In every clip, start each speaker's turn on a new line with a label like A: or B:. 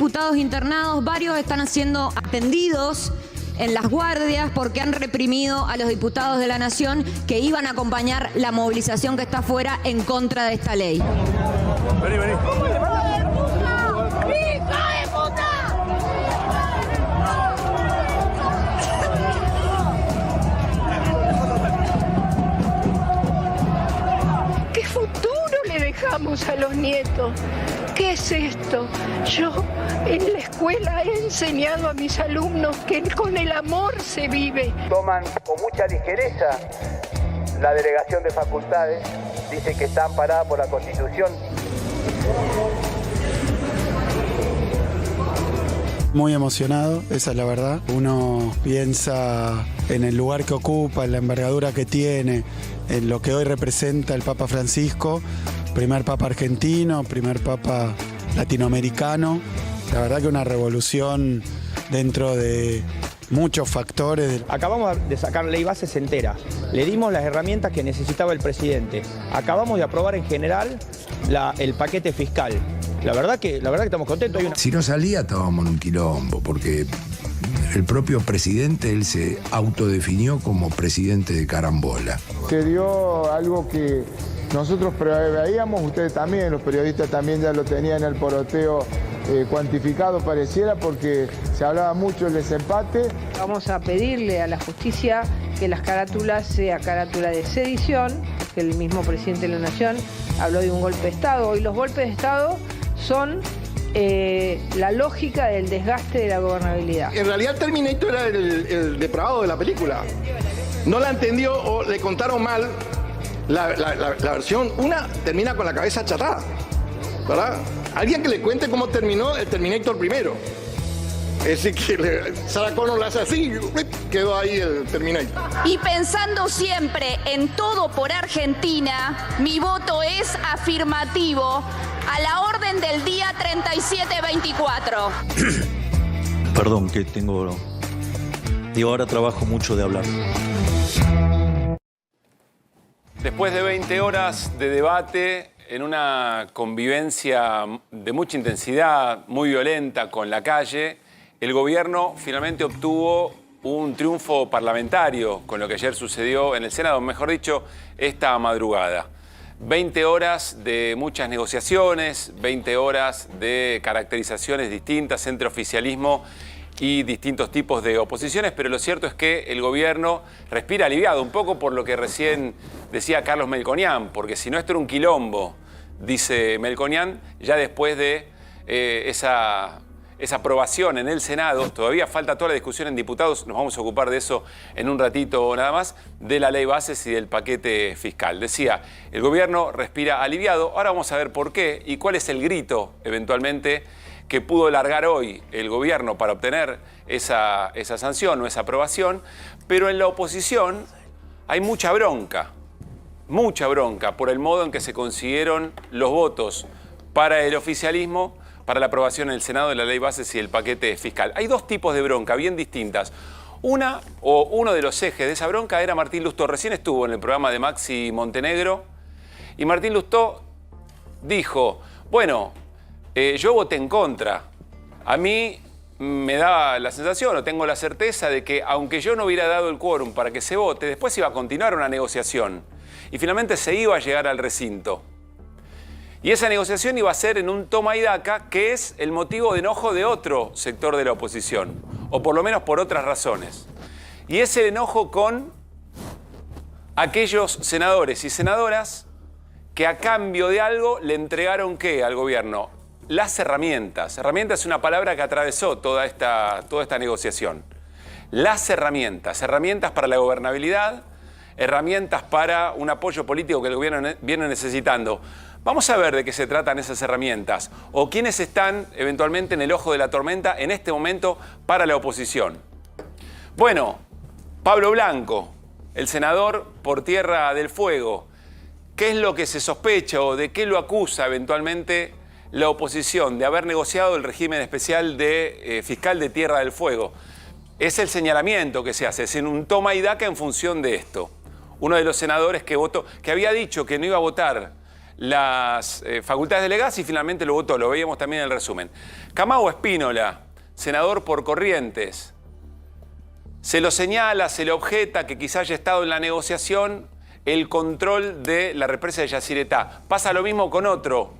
A: diputados internados, varios están siendo atendidos en las guardias porque han reprimido a los diputados de la Nación que iban a acompañar la movilización que está afuera en contra de esta ley.
B: Vení, vení.
C: ¿Qué futuro le dejamos a los nietos? ¿Qué es esto? Yo en la escuela he enseñado a mis alumnos que con el amor se vive.
D: Toman con mucha ligereza la delegación de facultades, dicen que está amparada por la Constitución.
E: Muy emocionado, esa es la verdad. Uno piensa en el lugar que ocupa, en la envergadura que tiene, en lo que hoy representa el Papa Francisco, primer Papa argentino, primer Papa latinoamericano. La verdad que una revolución dentro de muchos factores.
F: Acabamos de sacar ley bases entera. Le dimos las herramientas que necesitaba el presidente. Acabamos de aprobar en general el paquete fiscal. La verdad que estamos contentos.
G: Si no salía, estábamos en un quilombo, porque el propio presidente, él se autodefinió como presidente de carambola.
H: Que dio algo que nosotros preveíamos, ustedes también, los periodistas también ya lo tenían el poroteo cuantificado, pareciera, porque se hablaba mucho del desempate.
C: Vamos a pedirle a la justicia que las carátulas sea carátula de sedición, que el mismo presidente de la Nación habló de un golpe de Estado. Hoy los golpes de Estado son la lógica del desgaste de la gobernabilidad.
I: En realidad Terminator era el depravado de la película. No la entendió o le contaron mal la versión. Una termina con la cabeza achatada, ¿verdad? Alguien que le cuente cómo terminó el Terminator primero. Es decir, que Sarah Connor la hace así, quedó ahí el Terminator.
J: Y pensando siempre en todo por Argentina, mi voto es afirmativo a la orden del día 3724.
K: Perdón, que tengo... Digo, ahora trabajo mucho de hablar.
B: Después de 20 horas de debate, en una convivencia de mucha intensidad, muy violenta con la calle, el gobierno finalmente obtuvo un triunfo parlamentario con lo que ayer sucedió en el Senado, mejor dicho, esta madrugada. 20 horas de muchas negociaciones, 20 horas de caracterizaciones distintas entre oficialismo y distintos tipos de oposiciones, pero lo cierto es que el gobierno respira aliviado, un poco por lo que recién decía Carlos Melconian, porque si no esto era un quilombo, dice Melconian, ya después de esa aprobación en el Senado, todavía falta toda la discusión en diputados, nos vamos a ocupar de eso en un ratito nada más, de la ley bases y del paquete fiscal. Decía, el gobierno respira aliviado, ahora vamos a ver por qué y cuál es el grito eventualmente que pudo largar hoy el gobierno para obtener esa sanción o esa aprobación, pero en la oposición hay mucha bronca por el modo en que se consiguieron los votos para el oficialismo, para la aprobación en el Senado de la ley bases y el paquete fiscal. Hay dos tipos de bronca bien distintas. Uno de los ejes de esa bronca era Martín Lustó. Recién estuvo en el programa de Maxi Montenegro y Martín Lustó dijo, bueno, yo voté en contra. A mí me da la sensación, o tengo la certeza de que aunque yo no hubiera dado el quórum para que se vote, después iba a continuar una negociación y finalmente se iba a llegar al recinto. Y esa negociación iba a ser en un toma y daca, que es el motivo de enojo de otro sector de la oposición, o por lo menos por otras razones. Y es el enojo con aquellos senadores y senadoras que a cambio de algo le entregaron ¿qué al gobierno? Las herramientas. Herramientas es una palabra que atravesó toda esta negociación. Las herramientas para la gobernabilidad, herramientas para un apoyo político que el gobierno viene necesitando. Vamos a ver de qué se tratan esas herramientas o quiénes están eventualmente en el ojo de la tormenta en este momento para la oposición. Bueno, Pablo Blanco, el senador por Tierra del Fuego. ¿Qué es lo que se sospecha o de qué lo acusa eventualmente la oposición de haber negociado el régimen especial fiscal de Tierra del Fuego? Es el señalamiento que se hace, es en un toma y daca en función de esto. Uno de los senadores que había dicho que no iba a votar las facultades delegadas y finalmente lo votó, lo veíamos también en el resumen. Camao Espínola, senador por Corrientes, se lo señala, se le objeta que quizá haya estado en la negociación el control de la represa de Yacyretá. Pasa lo mismo con otro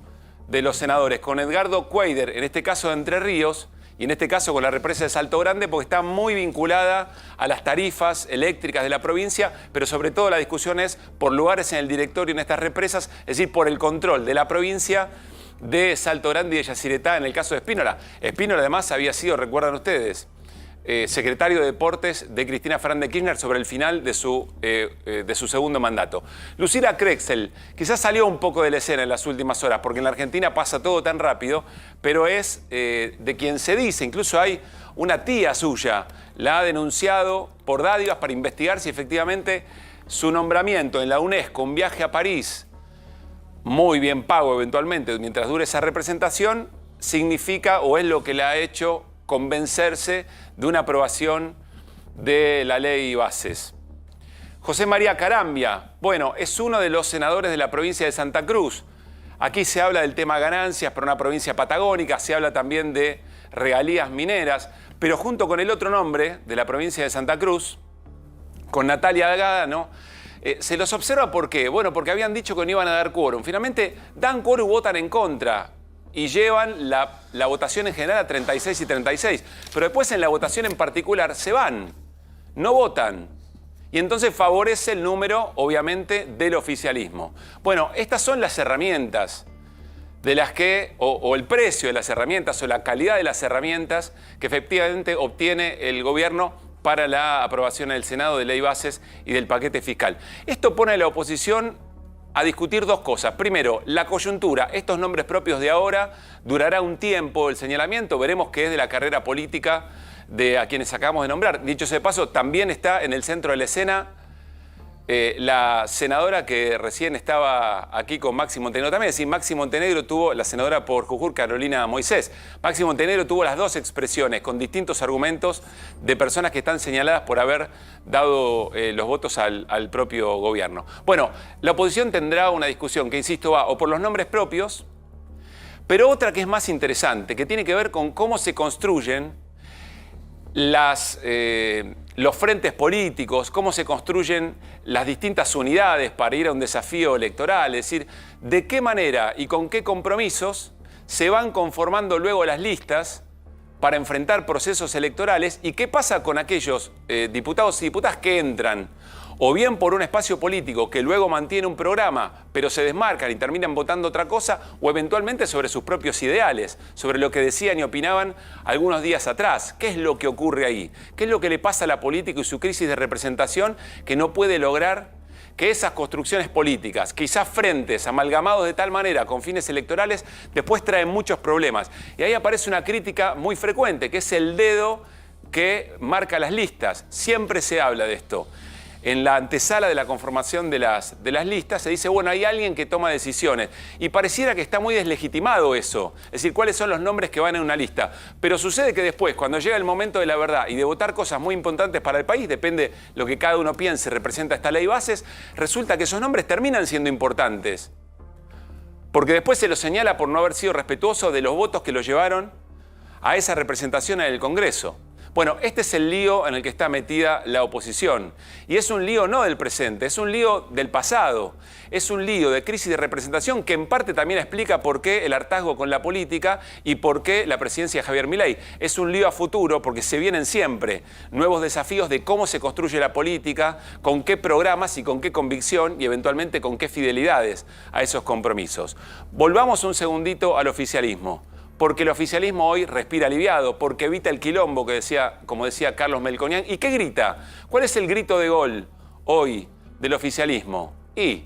B: de los senadores, con Edgardo Cuéllar, en este caso de Entre Ríos, y en este caso con la represa de Salto Grande, porque está muy vinculada a las tarifas eléctricas de la provincia, pero sobre todo la discusión es por lugares en el directorio en estas represas, es decir, por el control de la provincia de Salto Grande y de Yacyretá en el caso de Espínola. Espínola además había sido, recuerdan ustedes, secretario de Deportes de Cristina Fernández de Kirchner sobre el final de su segundo mandato. Lucila Crekzel, quizás salió un poco de la escena en las últimas horas, porque en la Argentina pasa todo tan rápido, pero es de quien se dice, incluso hay una tía suya, la ha denunciado por dádivas para investigar si efectivamente su nombramiento en la UNESCO, un viaje a París, muy bien pago eventualmente, mientras dure esa representación, significa o es lo que le ha hecho convencerse de una aprobación de la ley Bases. José María Carambia, bueno, es uno de los senadores de la provincia de Santa Cruz. Aquí se habla del tema ganancias para una provincia patagónica, se habla también de regalías mineras, pero junto con el otro nombre de la provincia de Santa Cruz, con Natalia Agada, se los observa ¿por qué? Bueno, porque habían dicho que no iban a dar quórum. Finalmente dan quórum y votan en contra. Y llevan la votación en general a 36 y 36. Pero después en la votación en particular se van, no votan. Y entonces favorece el número, obviamente, del oficialismo. Bueno, estas son las herramientas de las que, o el precio de las herramientas, o la calidad de las herramientas que efectivamente obtiene el gobierno para la aprobación en el Senado de ley Bases y del paquete fiscal. Esto pone a la oposición a discutir dos cosas. Primero, la coyuntura. Estos nombres propios de ahora durará un tiempo el señalamiento. Veremos qué es de la carrera política de a quienes acabamos de nombrar. Dicho sea de paso, también está en el centro de la escena la senadora que recién estaba aquí con Maxi Montenegro también. Es decir, Maxi Montenegro tuvo, la senadora por Jujuy, Carolina Moisés. Maxi Montenegro tuvo las dos expresiones con distintos argumentos de personas que están señaladas por haber dado los votos al propio gobierno. Bueno, la oposición tendrá una discusión que, insisto, va o por los nombres propios, pero otra que es más interesante, que tiene que ver con cómo se construyen los frentes políticos, cómo se construyen las distintas unidades para ir a un desafío electoral, es decir, de qué manera y con qué compromisos se van conformando luego las listas para enfrentar procesos electorales y qué pasa con aquellos diputados y diputadas que entran o bien por un espacio político que luego mantiene un programa, pero se desmarcan y terminan votando otra cosa, o eventualmente sobre sus propios ideales, sobre lo que decían y opinaban algunos días atrás. ¿Qué es lo que ocurre ahí? ¿Qué es lo que le pasa a la política y su crisis de representación que no puede lograr que esas construcciones políticas, quizás frentes amalgamados de tal manera con fines electorales, después traen muchos problemas? Y ahí aparece una crítica muy frecuente, que es el dedo que marca las listas. Siempre se habla de esto. En la antesala de la conformación de las listas se dice, bueno, hay alguien que toma decisiones. Y pareciera que está muy deslegitimado eso. Es decir, cuáles son los nombres que van en una lista. Pero sucede que después, cuando llega el momento de la verdad y de votar cosas muy importantes para el país, depende lo que cada uno piense, representa esta ley Bases, resulta que esos nombres terminan siendo importantes. Porque después se los señala por no haber sido respetuoso de los votos que los llevaron a esa representación en el Congreso. Bueno, este es el lío en el que está metida la oposición. Y es un lío no del presente, es un lío del pasado. Es un lío de crisis de representación que en parte también explica por qué el hartazgo con la política y por qué la presidencia de Javier Milei. Es un lío a futuro porque se vienen siempre nuevos desafíos de cómo se construye la política, con qué programas y con qué convicción y eventualmente con qué fidelidades a esos compromisos. Volvamos un segundito al oficialismo. Porque el oficialismo hoy respira aliviado, porque evita el quilombo, como decía Carlos Melconian. ¿Y qué grita? ¿Cuál es el grito de gol hoy del oficialismo? Y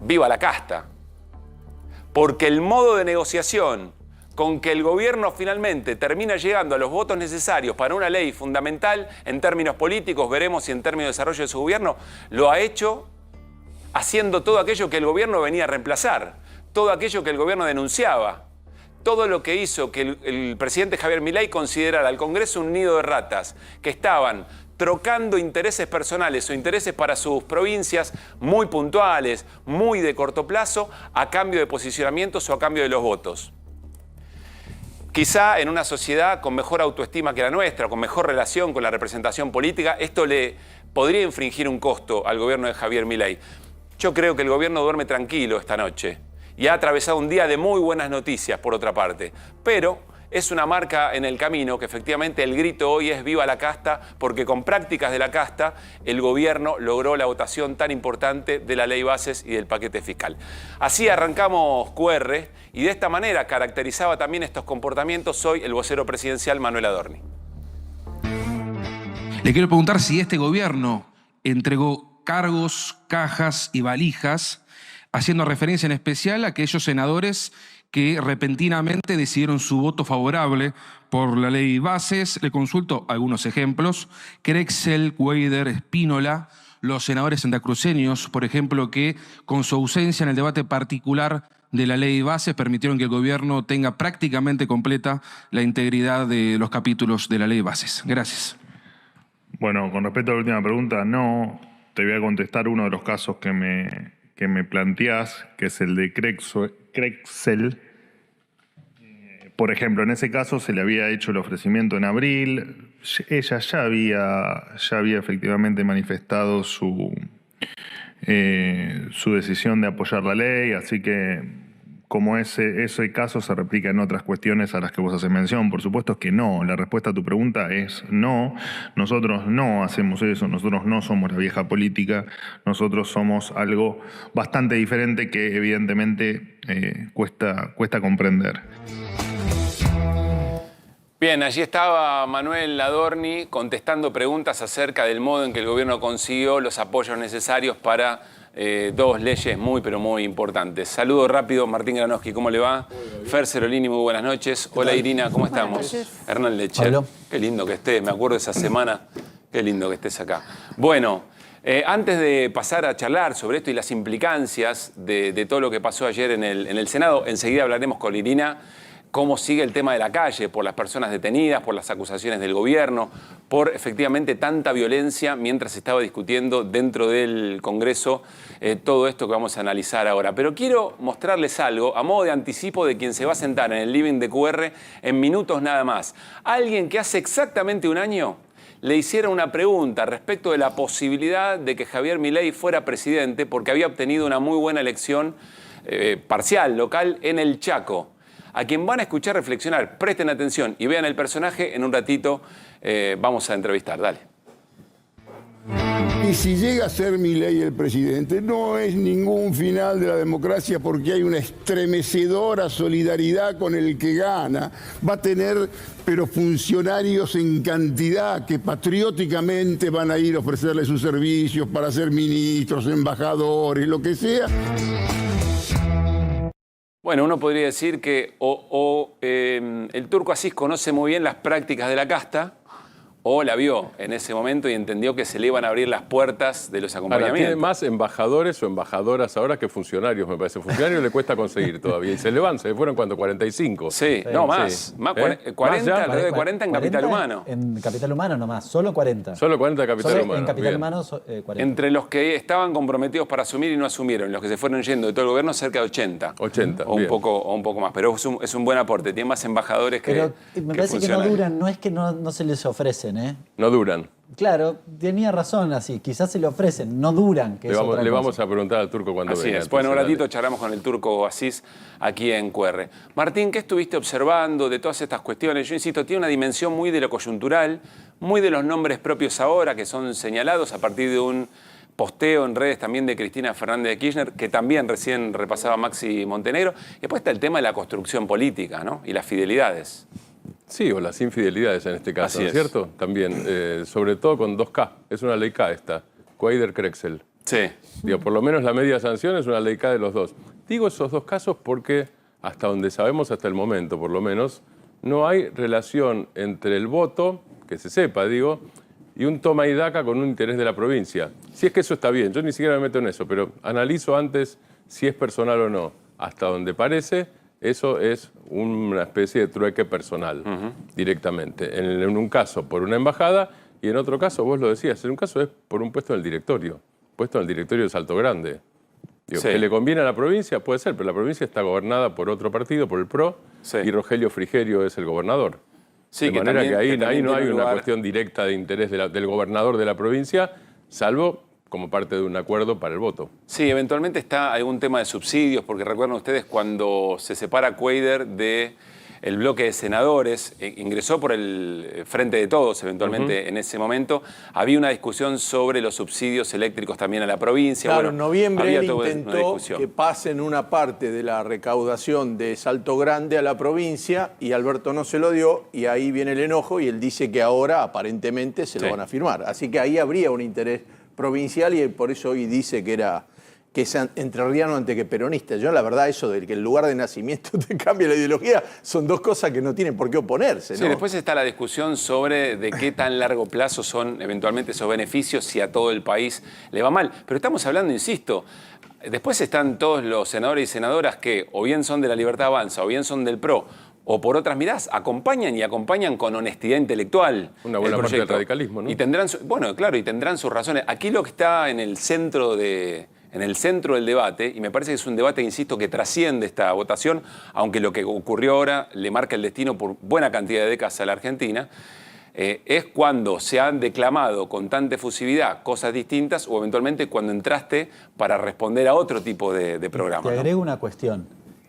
B: ¡viva la casta! Porque el modo de negociación con que el gobierno finalmente termina llegando a los votos necesarios para una ley fundamental en términos políticos, veremos si en términos de desarrollo de su gobierno, lo ha hecho haciendo todo aquello que el gobierno venía a reemplazar, todo aquello que el gobierno denunciaba. Todo lo que hizo que el presidente Javier Milei considerara al Congreso un nido de ratas, que estaban trocando intereses personales o intereses para sus provincias muy puntuales, muy de corto plazo, a cambio de posicionamientos o a cambio de los votos. Quizá en una sociedad con mejor autoestima que la nuestra, con mejor relación con la representación política, esto le podría infringir un costo al gobierno de Javier Milei. Yo creo que el gobierno duerme tranquilo esta noche y ha atravesado un día de muy buenas noticias, por otra parte. Pero es una marca en el camino que efectivamente el grito hoy es viva la casta, porque con prácticas de la casta el gobierno logró la votación tan importante de la ley bases y del paquete fiscal. Así arrancamos QR y de esta manera caracterizaba también estos comportamientos hoy el vocero presidencial Manuel Adorni.
L: Le quiero preguntar si este gobierno entregó cargos, cajas y valijas, haciendo referencia en especial a aquellos senadores que repentinamente decidieron su voto favorable por la ley bases. Le consulto algunos ejemplos. Crexel, Weider, Espínola, los senadores santacruceños, por ejemplo, que con su ausencia en el debate particular de la ley bases permitieron que el gobierno tenga prácticamente completa la integridad de los capítulos de la ley bases. Gracias.
M: Bueno, con respecto a la última pregunta, no. Te voy a contestar uno de los casos que me planteás, que es el de Crexel. Por ejemplo, en ese caso se le había hecho el ofrecimiento en abril. Ella ya había efectivamente manifestado su decisión de apoyar la ley, así que como ese caso se replica en otras cuestiones a las que vos haces mención, por supuesto es que no. La respuesta a tu pregunta es no. Nosotros no hacemos eso, nosotros no somos la vieja política, nosotros somos algo bastante diferente que evidentemente cuesta comprender.
B: Bien, allí estaba Manuel Adorni contestando preguntas acerca del modo en que el gobierno consiguió los apoyos necesarios para dos leyes muy, pero muy importantes. Saludo rápido, Martín Granowski, ¿cómo le va? Fer Cerolini, muy buenas noches. Hola Irina, ¿cómo estamos? Hernán Lecher, qué lindo que estés, me acuerdo de esa semana, qué lindo que estés acá. Bueno, antes de pasar a charlar sobre esto y las implicancias de todo lo que pasó ayer en el Senado, enseguida hablaremos con Irina cómo sigue el tema de la calle, por las personas detenidas, por las acusaciones del gobierno, por efectivamente tanta violencia mientras se estaba discutiendo dentro del Congreso todo esto que vamos a analizar ahora. Pero quiero mostrarles algo a modo de anticipo de quien se va a sentar en el living de QR en minutos nada más. Alguien que hace exactamente un año le hiciera una pregunta respecto de la posibilidad de que Javier Milei fuera presidente porque había obtenido una muy buena elección parcial, local, en el Chaco. A quien van a escuchar reflexionar, presten atención y vean el personaje, en un ratito vamos a entrevistar. Dale.
N: Y si llega a ser Milei el presidente, no es ningún final de la democracia porque hay una estremecedora solidaridad con el que gana. Va a tener, pero funcionarios en cantidad que patrióticamente van a ir a ofrecerle sus servicios para ser ministros, embajadores, lo que sea.
B: Bueno, uno podría decir que el Turco Asís conoce muy bien las prácticas de la casta o la vio en ese momento y entendió que se le iban a abrir las puertas de los acompañamientos.
O: Ahora, tiene más embajadores o embajadoras ahora que funcionarios, me parece. Funcionarios le cuesta conseguir todavía. Y se le fueron cuando 45.
B: Sí, no, más. Sí. Más 40, alrededor de 40 en Capital Humano.
P: En Capital Humano nomás, solo 40.
O: Solo 40 en Capital Humano.
P: En Capital Humano 40.
B: Entre los que estaban comprometidos para asumir y no asumieron, los que se fueron yendo de todo el gobierno, cerca de 80.
O: 80,
B: o un poco más. Pero es un buen aporte. Tiene más embajadores
P: Pero me parece que no duran, no es que no se les ofrecen, ¿eh?
O: No duran.
P: Claro, tenía razón así, quizás se le ofrecen, no duran. Que
O: le vamos a preguntar al Turco cuando venga.
B: Así es. Bueno, un ratito charlamos con el Turco Asís aquí en QR. Martín, ¿qué estuviste observando de todas estas cuestiones? Yo insisto, tiene una dimensión muy de lo coyuntural, muy de los nombres propios ahora que son señalados a partir de un posteo en redes también de Cristina Fernández de Kirchner, que también recién repasaba Maxi Montenegro. Y después está el tema de la construcción política, ¿no? Y las fidelidades.
O: Sí, o las infidelidades en este caso, ¿no es cierto? También, sobre todo con 2K. Es una ley K esta, Weider Crexel.
B: Sí.
O: Digo, por lo menos la media sanción es una ley K de los dos. Digo esos dos casos porque, hasta donde sabemos hasta el momento, por lo menos, no hay relación entre el voto, que se sepa, digo, y un toma y daca con un interés de la provincia. Si es que eso está bien, yo ni siquiera me meto en eso, pero analizo antes si es personal o no. Hasta donde parece, eso es una especie de trueque personal, directamente. En un caso por una embajada y en otro caso, vos lo decías, en un caso es por un puesto en el directorio, puesto en el directorio de Salto Grande. Digo,
B: Sí.
O: que le conviene a la provincia, puede ser, pero la provincia está gobernada por otro partido, por el PRO, y Rogelio Frigerio es el gobernador.
B: Sí,
O: de
B: que
O: manera
B: también-
O: que ahí
B: que también
O: no hay
B: tiene
O: una
B: lugar.
O: cuestión directa de interés del gobernador de la provincia, salvo como parte de un acuerdo para el voto.
B: Sí, eventualmente está algún tema de subsidios, porque recuerdan ustedes cuando se separa Cuader de el bloque de senadores, ingresó por el Frente de Todos eventualmente en ese momento, había una discusión sobre los subsidios eléctricos también a la provincia.
Q: Claro,
B: Bueno,
Q: en noviembre
B: había
Q: él
B: toda una
Q: intentó
B: discusión.
Q: que pasen una parte de la recaudación de Salto Grande a la provincia y Alberto no se lo dio y ahí viene el enojo y él dice que ahora aparentemente se lo van a firmar. Así que ahí habría un interés provincial y él por eso hoy dice que es entrerriano antes que peronista. Yo la verdad eso de que el lugar de nacimiento te cambie la ideología son dos cosas que no tienen por qué oponerse, ¿no?
B: Sí, después está la discusión sobre de qué tan largo plazo son eventualmente esos beneficios si a todo el país le va mal. Pero estamos hablando, insisto, después están todos los senadores y senadoras que o bien son de la Libertad Avanza o bien son del PRO o por otras miradas, acompañan con honestidad intelectual.
O: Una buena
B: el
O: parte del
B: proyecto.
O: radicalismo, ¿no?
B: Y tendrán, bueno, claro, y tendrán sus razones. Aquí lo que está en el centro del debate, y me parece que es un debate, insisto, que trasciende esta votación, aunque lo que ocurrió ahora le marca el destino por buena cantidad de décadas a la Argentina, es cuando se han declamado con tanta efusividad cosas distintas o eventualmente cuando entraste para responder a otro tipo de programa.
P: Te
B: ¿no?
P: agrego una cuestión.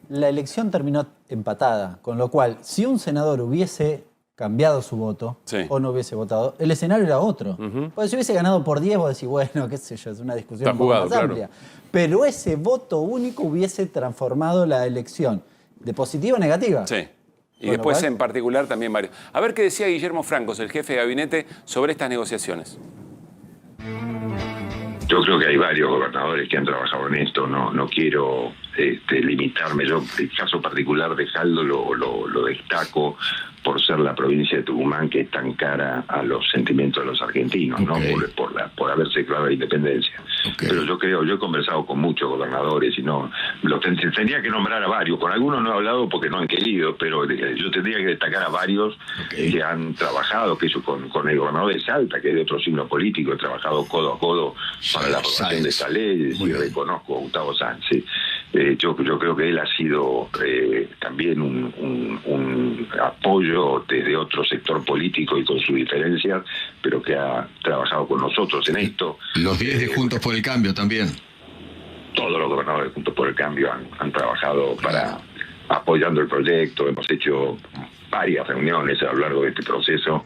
P: La elección terminó empatada, con lo cual, si un senador hubiese cambiado su voto o no hubiese votado, el escenario era otro. Porque si hubiese ganado por 10, vos decís, bueno, qué sé yo, es una discusión
O: Está
P: un poco
O: jugado,
P: más
O: claro.
P: amplia. Pero ese voto único hubiese transformado la elección de positiva a negativa.
B: Sí. Y
P: Con lo
B: después
P: cual-
B: en particular también varios. A ver qué decía Guillermo Francos, el jefe de gabinete, sobre estas negociaciones.
R: Yo creo que hay varios gobernadores que han trabajado en esto, no quiero limitarme. Yo, el caso particular de Saldo lo destaco por ser la provincia de Tucumán que es tan cara a los sentimientos de los argentinos, ¿no? Por haberse declarado la independencia. Pero yo he conversado con muchos gobernadores y tendría que nombrar a varios. Con algunos no he hablado porque no han querido, pero yo tendría que destacar a varios que han trabajado, que eso con el gobernador de Salta, que es de otro signo político, he trabajado codo a codo para la aprobación de esta ley, y reconozco a Gustavo Sánchez. Yo creo que él ha sido también un apoyo desde otro sector político y con sus diferencias, pero que ha trabajado con nosotros en esto.
S: Los 10 de Juntos por el Cambio también.
R: Todos los gobernadores de Juntos por el Cambio han trabajado para apoyando el proyecto. Hemos hecho varias reuniones a lo largo de este proceso.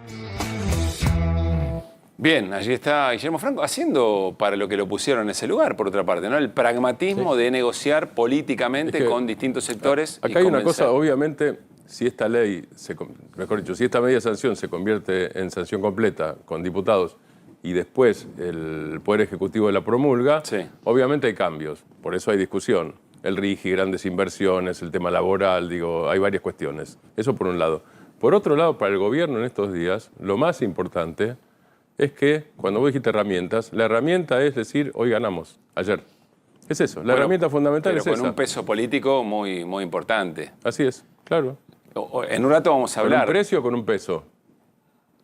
B: Bien, allí está Guillermo Franco haciendo para lo que lo pusieron en ese lugar, por otra parte, ¿no? El pragmatismo de negociar políticamente
O: Es que
B: con distintos sectores.
O: Acá hay una cosa, obviamente, si esta ley, mejor dicho, si esta media sanción se convierte en sanción completa con diputados y después el Poder Ejecutivo la promulga, obviamente hay cambios, por eso hay discusión. El RIGI, grandes inversiones, el tema laboral, hay varias cuestiones. Eso por un lado. Por otro lado, para el gobierno en estos días, lo más importante es que, cuando vos dijiste herramientas, la herramienta es decir, hoy ganamos, ayer. Es eso, la herramienta fundamental
B: pero
O: es
B: con
O: esa.
B: un peso político muy, muy importante.
O: Así es, claro.
B: En un rato vamos a hablar.
O: ¿Con un precio o con un peso?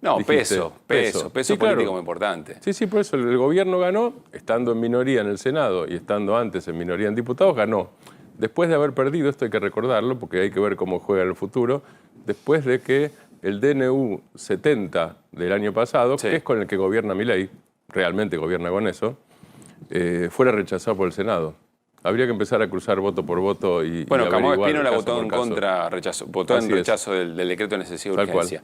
B: No,
O: Dijiste,
B: peso
O: Sí,
B: político
O: claro.
B: muy importante.
O: Sí, por eso el gobierno ganó, estando en minoría en el Senado y estando antes en minoría en diputados, ganó. Después de haber perdido, esto hay que recordarlo, porque hay que ver cómo juega en el futuro, después de que el DNU 70 del año pasado, que es con el que gobierna Milei, realmente gobierna con eso, fuera rechazado por el Senado. Habría que empezar a cruzar voto por voto y
B: Bueno, Camó
O: averiguar
B: Espínola
O: caso
B: votó
O: por
B: en
O: caso.
B: contra, votó en
O: Así es.
B: rechazo del decreto de necesidad de
O: Tal cual.
B: urgencia.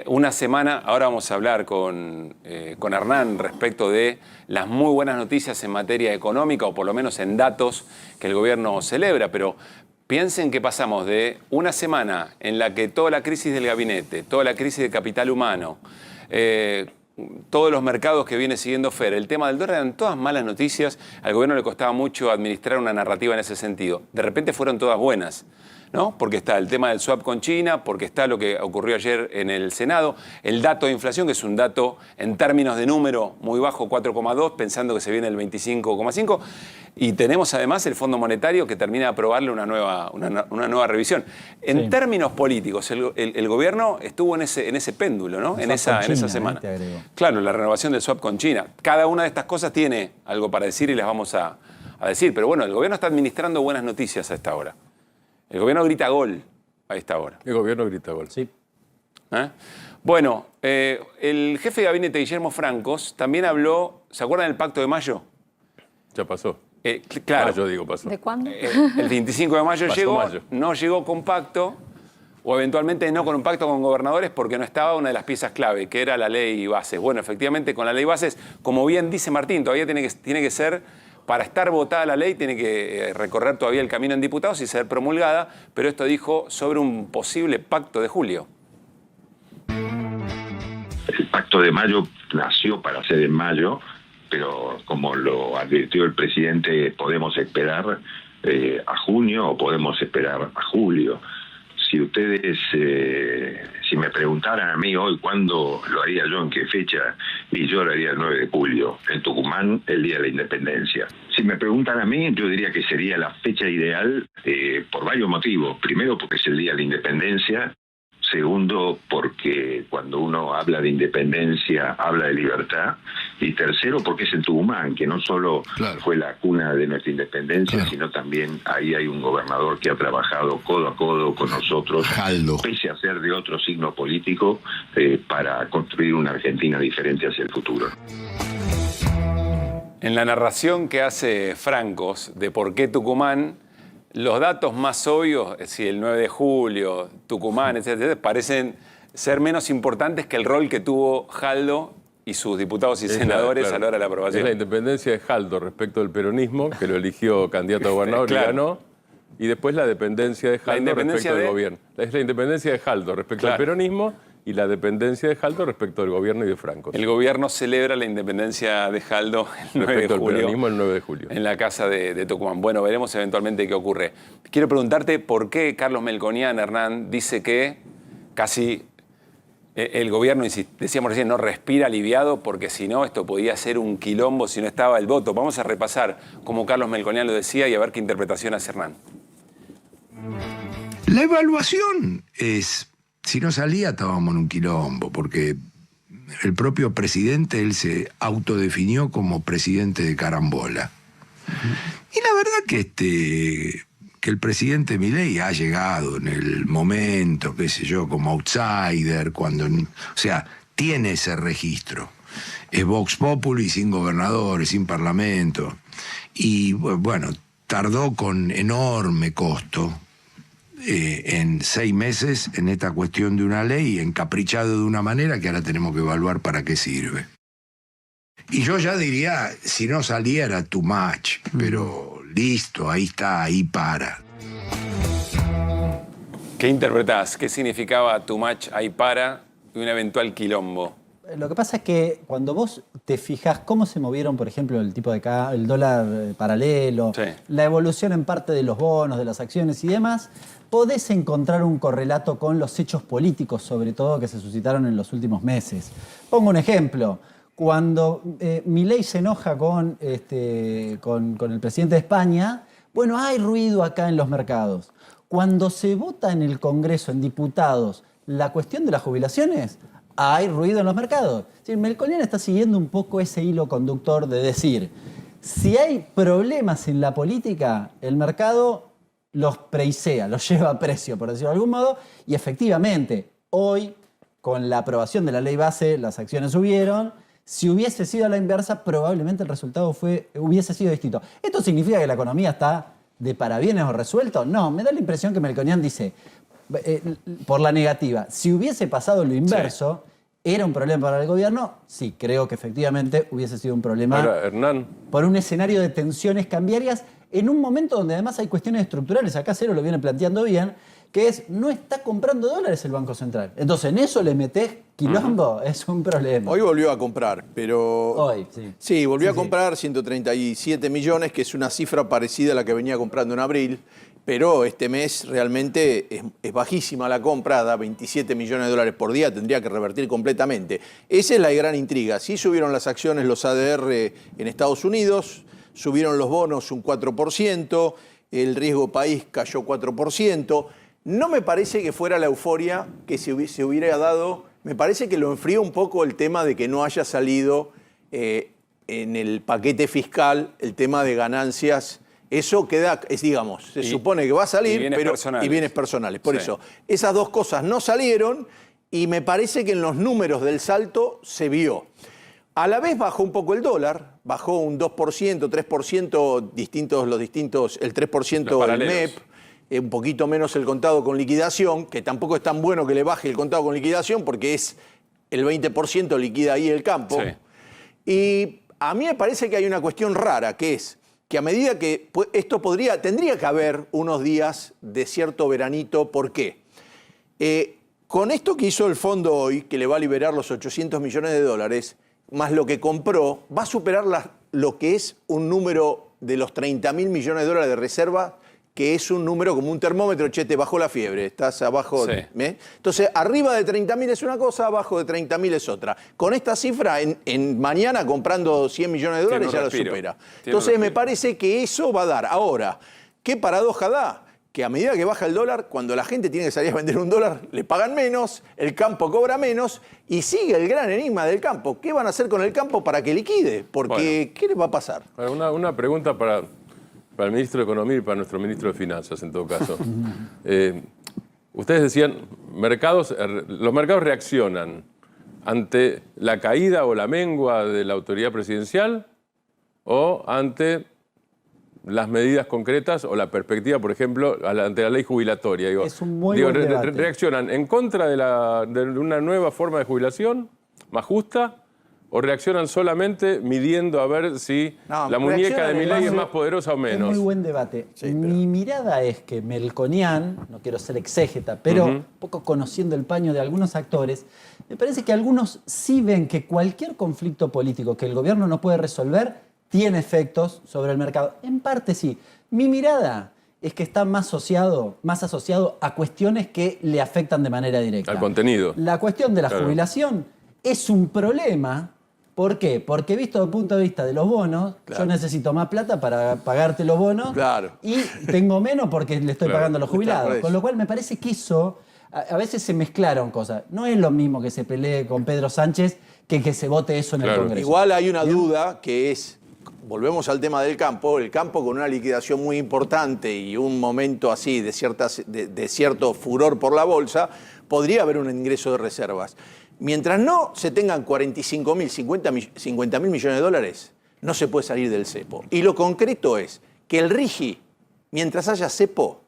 B: Una semana, ahora vamos a hablar con Hernán respecto de las muy buenas noticias en materia económica, o por lo menos en datos que el gobierno celebra, pero piensen que pasamos de una semana en la que toda la crisis del gabinete, toda la crisis de capital humano, todos los mercados que viene siguiendo Fer, el tema del dólar eran todas malas noticias, al gobierno le costaba mucho administrar una narrativa en ese sentido. De repente fueron todas buenas. ¿no? Porque está el tema del swap con China, porque está lo que ocurrió ayer en el Senado, el dato de inflación, que es un dato en términos de número muy bajo, 4,2, pensando que se viene el 25,5, y tenemos además el Fondo Monetario que termina de aprobarle una nueva revisión. En términos políticos, el gobierno estuvo en ese péndulo, ¿no? En esa semana. Claro, la renovación del swap con China. Cada una de estas cosas tiene algo para decir y las vamos a decir, pero bueno, el gobierno está administrando buenas noticias a esta hora. El gobierno grita gol a esta hora.
O: El gobierno grita gol.
P: Sí.
B: Bueno, el jefe de gabinete, Guillermo Francos, también habló, ¿se acuerdan del Pacto de Mayo?
O: Ya pasó.
B: Claro.
O: Mayo, digo, pasó.
J: ¿De cuándo?
B: El 25 de mayo
O: Pasó
B: llegó,
O: mayo.
B: no llegó con pacto, o eventualmente no con un pacto con gobernadores porque no estaba una de las piezas clave, que era la ley bases. Bueno, efectivamente, con la ley bases, como bien dice Martín, todavía tiene que ser, para estar votada la ley, tiene que recorrer todavía el camino en diputados y ser promulgada, pero esto dijo sobre un posible pacto de julio.
R: El Pacto de Mayo nació para ser en mayo, pero como lo advirtió el presidente, podemos esperar a junio o podemos esperar a julio. Si ustedes, si me preguntaran a mí hoy cuándo lo haría yo, en qué fecha, y yo lo haría el 9 de julio, en Tucumán, el Día de la Independencia. Si me preguntan a mí, yo diría que sería la fecha ideal por varios motivos. Primero, porque es el Día de la Independencia. Segundo, porque cuando uno habla de independencia, habla de libertad. Y tercero, porque es en Tucumán, que no solo fue la cuna de nuestra independencia, sino también ahí hay un gobernador que ha trabajado codo a codo con nosotros, pese a ser de otro signo político, para construir una Argentina diferente hacia el futuro.
B: En la narración que hace Francos de por qué Tucumán, los datos más obvios, es decir, el 9 de julio, Tucumán, etcétera, parecen ser menos importantes que el rol que tuvo Jaldo y sus diputados y senadores a la hora de la aprobación.
O: Es la independencia de Jaldo respecto del peronismo, que lo eligió candidato a gobernador y ganó, y después la dependencia de Jaldo respecto del gobierno. Es la independencia de Jaldo respecto al peronismo y la dependencia de Jaldo respecto del gobierno y de Franco.
B: El gobierno celebra la independencia de Jaldo el 9 de julio.
O: Al peronismo el 9 de julio.
B: En la casa de Tucumán. Bueno, veremos eventualmente qué ocurre. Quiero preguntarte por qué Carlos Melconian, Hernán, dice que casi el gobierno, decíamos recién, no respira aliviado porque si no, esto podía ser un quilombo si no estaba el voto. Vamos a repasar cómo Carlos Melconian lo decía y a ver qué interpretación hace Hernán.
G: La evaluación es... Si no salía, estábamos en un quilombo, porque el propio presidente, él se autodefinió como presidente de carambola. Y la verdad que el presidente Milei ha llegado en el momento, qué sé yo, como outsider, o sea, tiene ese registro. Es Vox Populi sin gobernadores, sin parlamento. Y bueno, tardó con enorme costo. En 6 meses en esta cuestión de una ley, encaprichado de una manera que ahora tenemos que evaluar para qué sirve. Y yo ya diría, si no saliera too much, pero listo, ahí está, ahí para.
B: ¿Qué interpretás? ¿Qué significaba too much, ahí para y un eventual quilombo?
P: Lo que pasa es que cuando vos te fijás cómo se movieron, por ejemplo, el dólar paralelo, la evolución en parte de los bonos, de las acciones y demás, podés encontrar un correlato con los hechos políticos, sobre todo, que se suscitaron en los últimos meses. Pongo un ejemplo. Cuando Milei se enoja con el presidente de España, bueno, hay ruido acá en los mercados. Cuando se vota en el Congreso, en diputados, la cuestión de las jubilaciones, hay ruido en los mercados. Melconian está siguiendo un poco ese hilo conductor de decir, si hay problemas en la política, el mercado los preisea, los lleva a precio, por decirlo de algún modo, y efectivamente, hoy, con la aprobación de la ley base, las acciones subieron. Si hubiese sido a la inversa, probablemente el resultado hubiese sido distinto. ¿Esto significa que la economía está de parabienes o resuelto? No, me da la impresión que Melconian dice, por la negativa, si hubiese pasado lo inverso, ¿era un problema para el gobierno? Sí, creo que efectivamente hubiese sido un problema.
O: Ahora, Hernán,
P: por un escenario de tensiones cambiarias en un momento donde además hay cuestiones estructurales. Acá Cero lo viene planteando bien, que es, no está comprando dólares el Banco Central. Entonces, en eso le metés quilombo, es un problema.
Q: Hoy volvió a comprar, pero...
P: Hoy, sí.
Q: Sí, volvió a comprar 137 millones, que es una cifra parecida a la que venía comprando en abril. pero este mes realmente es bajísima la compra, da 27 millones de dólares por día, tendría que revertir completamente. Esa es la gran intriga. Sí subieron las acciones, los ADR en Estados Unidos, subieron los bonos un 4%, el riesgo país cayó 4%. No me parece que fuera la euforia que se hubiera dado, me parece que lo enfrió un poco el tema de que no haya salido en el paquete fiscal el tema de ganancias. Eso queda, digamos, se supone que va a salir, y bienes personales. Por eso, esas dos cosas no salieron y me parece que en los números del salto se vio. A la vez bajó un poco el dólar, bajó un 2%, 3%, el 3% del MEP, un poquito menos el contado con liquidación, que tampoco es tan bueno que le baje el contado con liquidación porque es el 20% liquida ahí el campo. Sí. Y a mí me parece que hay una cuestión rara, que es que a medida que esto tendría que haber unos días de cierto veranito. ¿Por qué? Con esto que hizo el fondo hoy, que le va a liberar los 800 millones de dólares, más lo que compró, va a superar lo que es un número de los 30.000 millones de dólares de reserva, que es un número como un termómetro. Che, te bajó la fiebre, estás abajo. Sí. Entonces, arriba de 30.000 es una cosa, abajo de 30.000 es otra. Con esta cifra, en mañana comprando 100 millones de dólares ya lo supera. Entonces, me parece que eso va a dar. Ahora, ¿qué paradoja da? Que a medida que baja el dólar, cuando la gente tiene que salir a vender un dólar, le pagan menos, el campo cobra menos y sigue el gran enigma del campo. ¿Qué van a hacer con el campo para que liquide? Porque, ¿qué le va a pasar?
O: Una pregunta para el ministro de Economía y para nuestro ministro de Finanzas, en todo caso. Ustedes decían, los mercados reaccionan ante la caída o la mengua de la autoridad presidencial o ante las medidas concretas o la perspectiva, por ejemplo, ante la ley jubilatoria.
P: Es un muy buen debate.
O: ¿Reaccionan en contra de una nueva forma de jubilación más justa o reaccionan solamente midiendo a ver si la muñeca de Milei es más poderosa o menos?
P: Es muy buen debate. Sí, mi mirada es que Melconian, no quiero ser exégeta, pero un poco conociendo el paño de algunos actores, me parece que algunos sí ven que cualquier conflicto político que el gobierno no puede resolver tiene efectos sobre el mercado. En parte sí. Mi mirada es que está más asociado a cuestiones que le afectan de manera directa.
O: Al contenido.
P: La cuestión de la jubilación es un problema. ¿Por qué? Porque visto desde el punto de vista de los bonos, yo necesito más plata para pagarte los bonos y tengo menos porque le estoy pagando a los jubilados. Con lo cual me parece que eso, a veces se mezclaron cosas. No es lo mismo que se pelee con Pedro Sánchez que se vote eso en el Congreso.
Q: Igual hay una duda que es, volvemos al tema del campo, el campo con una liquidación muy importante y un momento así de cierto furor por la bolsa, podría haber un ingreso de reservas. Mientras no se tengan 45.000, 50.000 millones de dólares, no se puede salir del cepo. Y lo concreto es que el RIGI, mientras haya cepo,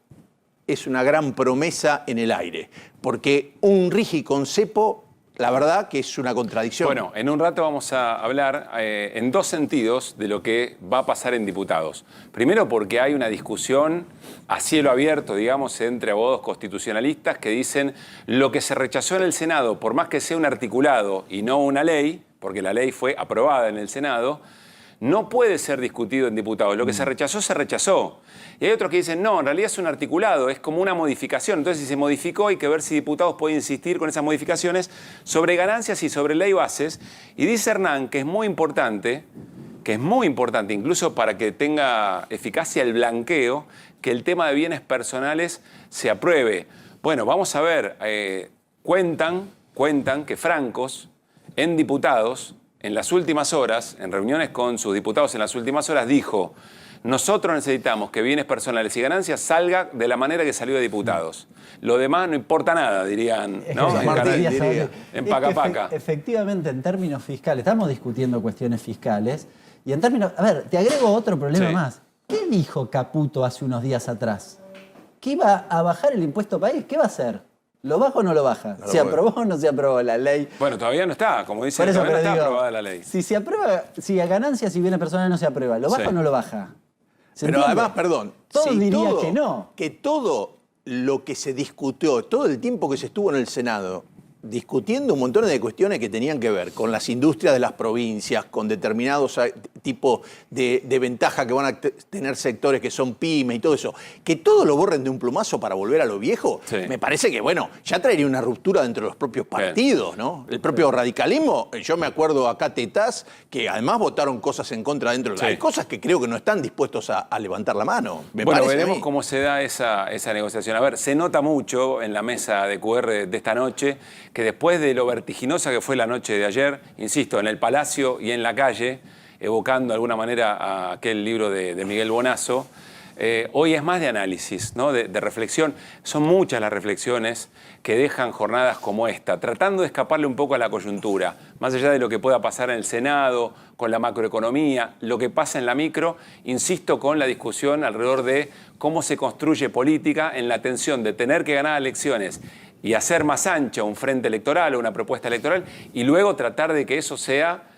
Q: es una gran promesa en el aire. Porque un RIGI con cepo, la verdad que es una contradicción.
B: Bueno, en un rato vamos a hablar en dos sentidos de lo que va a pasar en diputados. Primero porque hay una discusión a cielo abierto, digamos, entre abogados constitucionalistas que dicen lo que se rechazó en el Senado, por más que sea un articulado y no una ley, porque la ley fue aprobada en el Senado, no puede ser discutido en diputados. Lo que se rechazó, se rechazó. Y hay otros que dicen, no, en realidad es un articulado, es como una modificación. Entonces, si se modificó, hay que ver si diputados pueden insistir con esas modificaciones sobre ganancias y sobre ley bases. Y dice Hernán que es muy importante, incluso para que tenga eficacia el blanqueo, que el tema de bienes personales se apruebe. Bueno, vamos a ver, cuentan que Francos, en diputados, en las últimas horas, en reuniones con sus diputados en las últimas horas, dijo: nosotros necesitamos que bienes personales y ganancias salga de la manera que salió de diputados. Lo demás no importa nada, dirían, ¿no? En Pacapaca.
P: Efectivamente, en términos fiscales, estamos discutiendo cuestiones fiscales, y en términos... A ver, te agrego otro problema más. ¿Qué dijo Caputo hace unos días atrás? ¿Que iba a bajar el impuesto país? ¿Qué va a hacer? ¿Lo baja o no lo baja? ¿Se aprobó o no se aprobó la ley?
B: Bueno, todavía no está, como dicen, todavía no está aprobada la ley.
P: Si se aprueba, si a ganancias y bienes personales no se aprueba, ¿lo baja o no lo baja?
Q: Pero además, perdón,
P: todos dirían que no.
Q: Que todo lo que se discutió, todo el tiempo que se estuvo en el Senado, discutiendo un montón de cuestiones que tenían que ver con las industrias de las provincias, con determinados tipo de ventaja que van a tener sectores que son pyme y todo eso, que todo lo borren de un plumazo para volver a lo viejo, me parece que, bueno, ya traería una ruptura dentro de los propios partidos, ¿no? El propio radicalismo, yo me acuerdo acá Tetaz, que además votaron cosas en contra dentro. Hay cosas que creo que no están dispuestos a levantar la mano.
B: Bueno, veremos cómo se da esa negociación. A ver, se nota mucho en la mesa de QR de esta noche que después de lo vertiginosa que fue la noche de ayer, insisto, en el Palacio y en la calle, evocando de alguna manera a aquel libro de Miguel Bonazo, hoy es más de análisis, ¿no? de reflexión. Son muchas las reflexiones que dejan jornadas como esta, tratando de escaparle un poco a la coyuntura, más allá de lo que pueda pasar en el Senado, con la macroeconomía, lo que pasa en la micro, insisto con la discusión alrededor de cómo se construye política en la tensión de tener que ganar elecciones y hacer más ancha un frente electoral o una propuesta electoral y luego tratar de que eso sea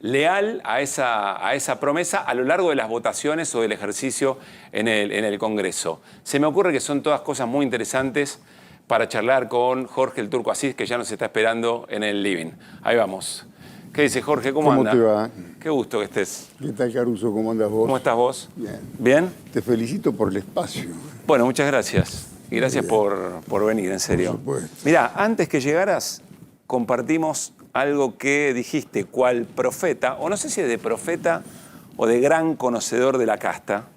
B: leal a esa promesa a lo largo de las votaciones o del ejercicio en el Congreso. Se me ocurre que son todas cosas muy interesantes para charlar con Jorge el Turco Asís, que ya nos está esperando en el living. Ahí vamos. ¿Qué dice Jorge? ¿Cómo anda?
N: ¿Cómo te va?
B: Qué gusto que estés.
N: ¿Qué tal, Caruso? ¿Cómo andas vos?
B: ¿Cómo estás vos?
N: Bien.
B: ¿Bien?
N: Te felicito por el espacio.
B: Bueno, muchas gracias. Y gracias por venir, en serio.
N: Por supuesto.
B: Mirá, antes que llegaras, compartimos algo que dijiste, cual profeta, o no sé si es de profeta o de gran conocedor de la casta,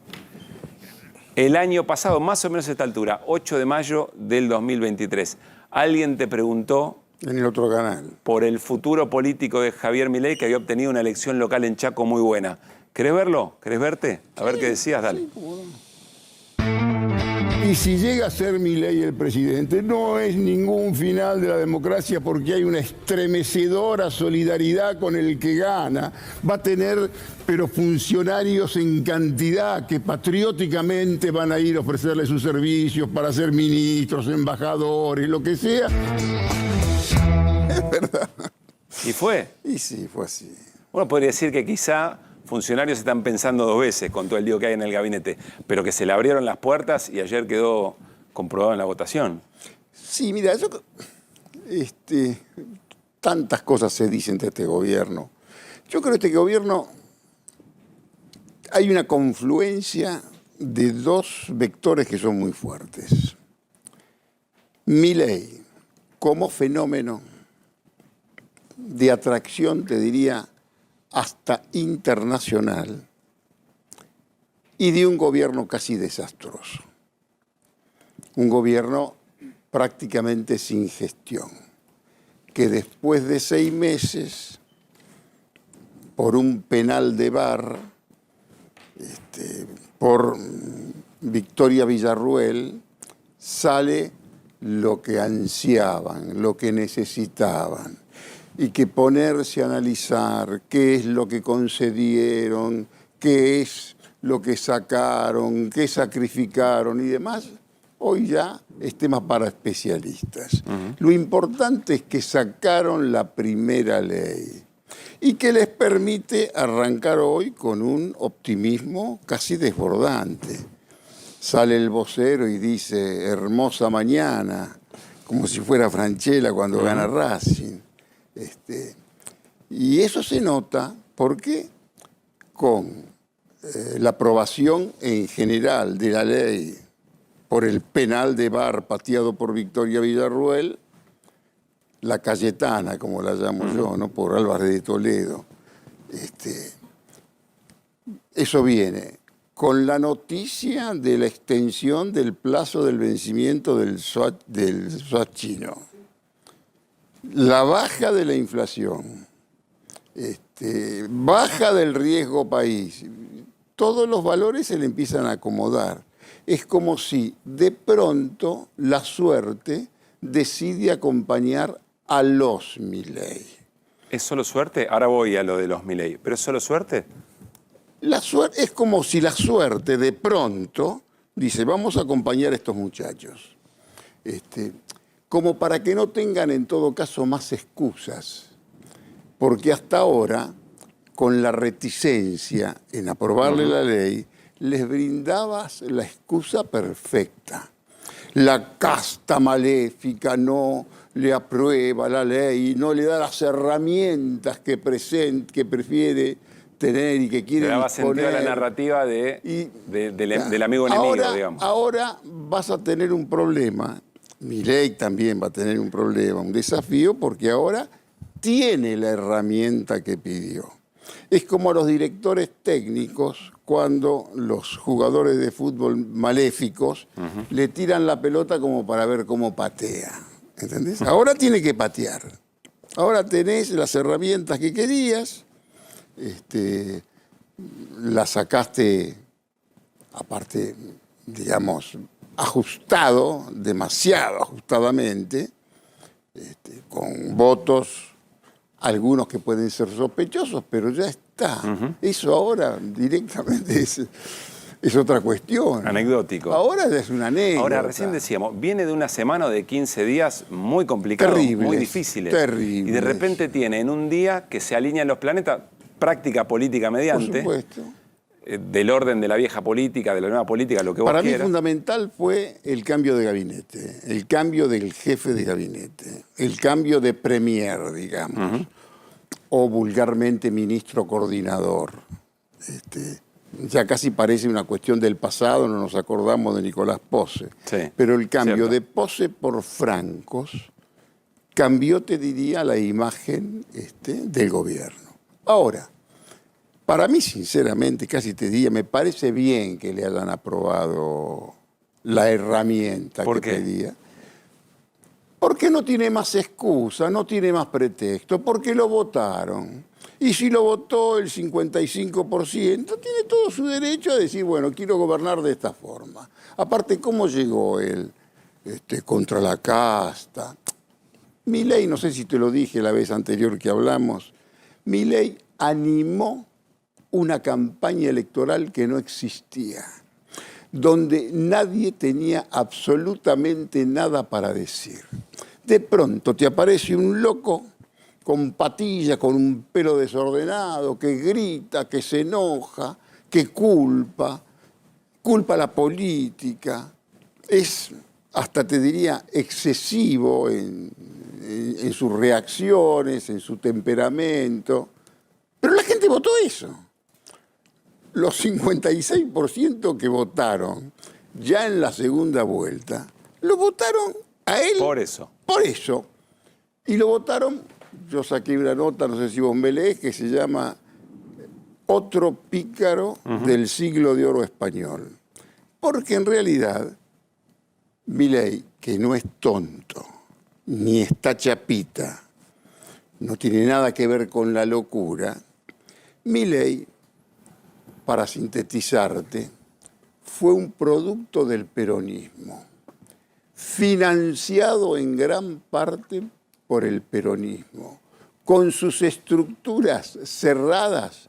B: el año pasado, más o menos a esta altura, 8 de mayo del 2023, alguien te preguntó
N: en el otro canal
B: por el futuro político de Javier Milei, que había obtenido una elección local en Chaco muy buena. ¿Querés verlo? ¿Querés verte? A ver qué decías, dale.
N: Y si llega a ser Milei el presidente, no es ningún final de la democracia porque hay una estremecedora solidaridad con el que gana. Va a tener, pero funcionarios en cantidad que patrióticamente van a ir a ofrecerle sus servicios para ser ministros, embajadores, lo que sea. Es verdad.
B: ¿Y fue?
N: Y sí, fue así.
B: Uno podría decir que quizá funcionarios están pensando 2 veces con todo el lío que hay en el gabinete, pero que se le abrieron las puertas y ayer quedó comprobado en la votación.
N: Sí, mira, tantas cosas se dicen de este gobierno. Yo creo que este gobierno hay una confluencia de 2 vectores que son muy fuertes. Milei, como fenómeno de atracción, te diría, hasta internacional, y de un gobierno casi desastroso. Un gobierno prácticamente sin gestión, que después de 6 meses, por un penal de VAR, por Victoria Villarruel, sale lo que ansiaban, lo que necesitaban. Y que ponerse a analizar qué es lo que concedieron, qué es lo que sacaron, qué sacrificaron y demás, hoy ya es tema para especialistas. Lo importante es que sacaron la primera ley y que les permite arrancar hoy con un optimismo casi desbordante. Sale el vocero y dice, hermosa mañana, como si fuera Franchella cuando gana Racing. Y eso se nota porque con la aprobación en general de la ley por el penal de VAR pateado por Victoria Villarruel, la Cayetana, como la llamo yo, ¿no? Por Álvarez de Toledo. Eso viene con la noticia de la extensión del plazo del vencimiento del SWAT chino. La baja de la inflación, baja del riesgo país, todos los valores se le empiezan a acomodar. Es como si de pronto la suerte decide acompañar a los Milei.
B: ¿Es solo suerte? Ahora voy a lo de los Milei, ¿pero es solo suerte?
N: La suerte es como si la suerte de pronto dice, vamos a acompañar a estos muchachos. Como para que no tengan en todo caso más excusas, porque hasta ahora, con la reticencia en aprobarle la ley, les brindabas la excusa perfecta. La casta maléfica no le aprueba la ley, no le da las herramientas que prefiere tener y que quiere
B: Le daba sentido a la narrativa del amigo enemigo, digamos.
N: Ahora vas a tener un problema. Milei también va a tener un problema, un desafío, porque ahora tiene la herramienta que pidió. Es como a los directores técnicos cuando los jugadores de fútbol maléficos le tiran la pelota como para ver cómo patea. ¿Entendés? Ahora tiene que patear. Ahora tenés las herramientas que querías, las sacaste, aparte, digamos, ajustado, demasiado ajustadamente, con votos, algunos que pueden ser sospechosos, pero ya está. Eso ahora directamente es otra cuestión.
B: Anecdótico.
N: Ahora es una anécdota.
B: Ahora, recién decíamos, viene de una semana o de 15 días muy complicados, muy difíciles.
N: Terribles.
B: Y de repente tiene en un día que se alinean los planetas, práctica política mediante.
N: Por supuesto.
B: Del orden de la vieja política, de la nueva política, lo que vos
N: Para
B: quieras.
N: mí fundamental fue el cambio de gabinete, el cambio del jefe de gabinete, el cambio de premier, digamos, o vulgarmente ministro coordinador. Ya casi parece una cuestión del pasado, no nos acordamos de Nicolás Posse.
B: Sí,
N: pero el cambio
B: cierto.
N: de Posse por Francos cambió, te diría, la imagen del gobierno. Ahora, para mí, sinceramente, casi te diría, me parece bien que le hayan aprobado la herramienta que pedía. Porque no tiene más excusa, no tiene más pretexto, porque lo votaron. Y si lo votó el 55%, tiene todo su derecho a decir, bueno, quiero gobernar de esta forma. Aparte, ¿cómo llegó él contra la casta? Milei, no sé si te lo dije la vez anterior que hablamos, Milei animó una campaña electoral que no existía, donde nadie tenía absolutamente nada para decir. De pronto te aparece un loco con patillas, con un pelo desordenado, que grita, que se enoja, que culpa a la política. Es, hasta te diría, excesivo en sus reacciones, en su temperamento. Pero la gente votó eso. Los 56% que votaron ya en la segunda vuelta, lo votaron a él.
B: Por eso.
N: Por eso. Y lo votaron, yo saqué una nota, no sé si vos me lees, que se llama Otro pícaro del siglo de oro español. Porque en realidad, Milei, que no es tonto, ni está chapita, no tiene nada que ver con la locura, Milei, para sintetizarte, fue un producto del peronismo, financiado en gran parte por el peronismo, con sus estructuras cerradas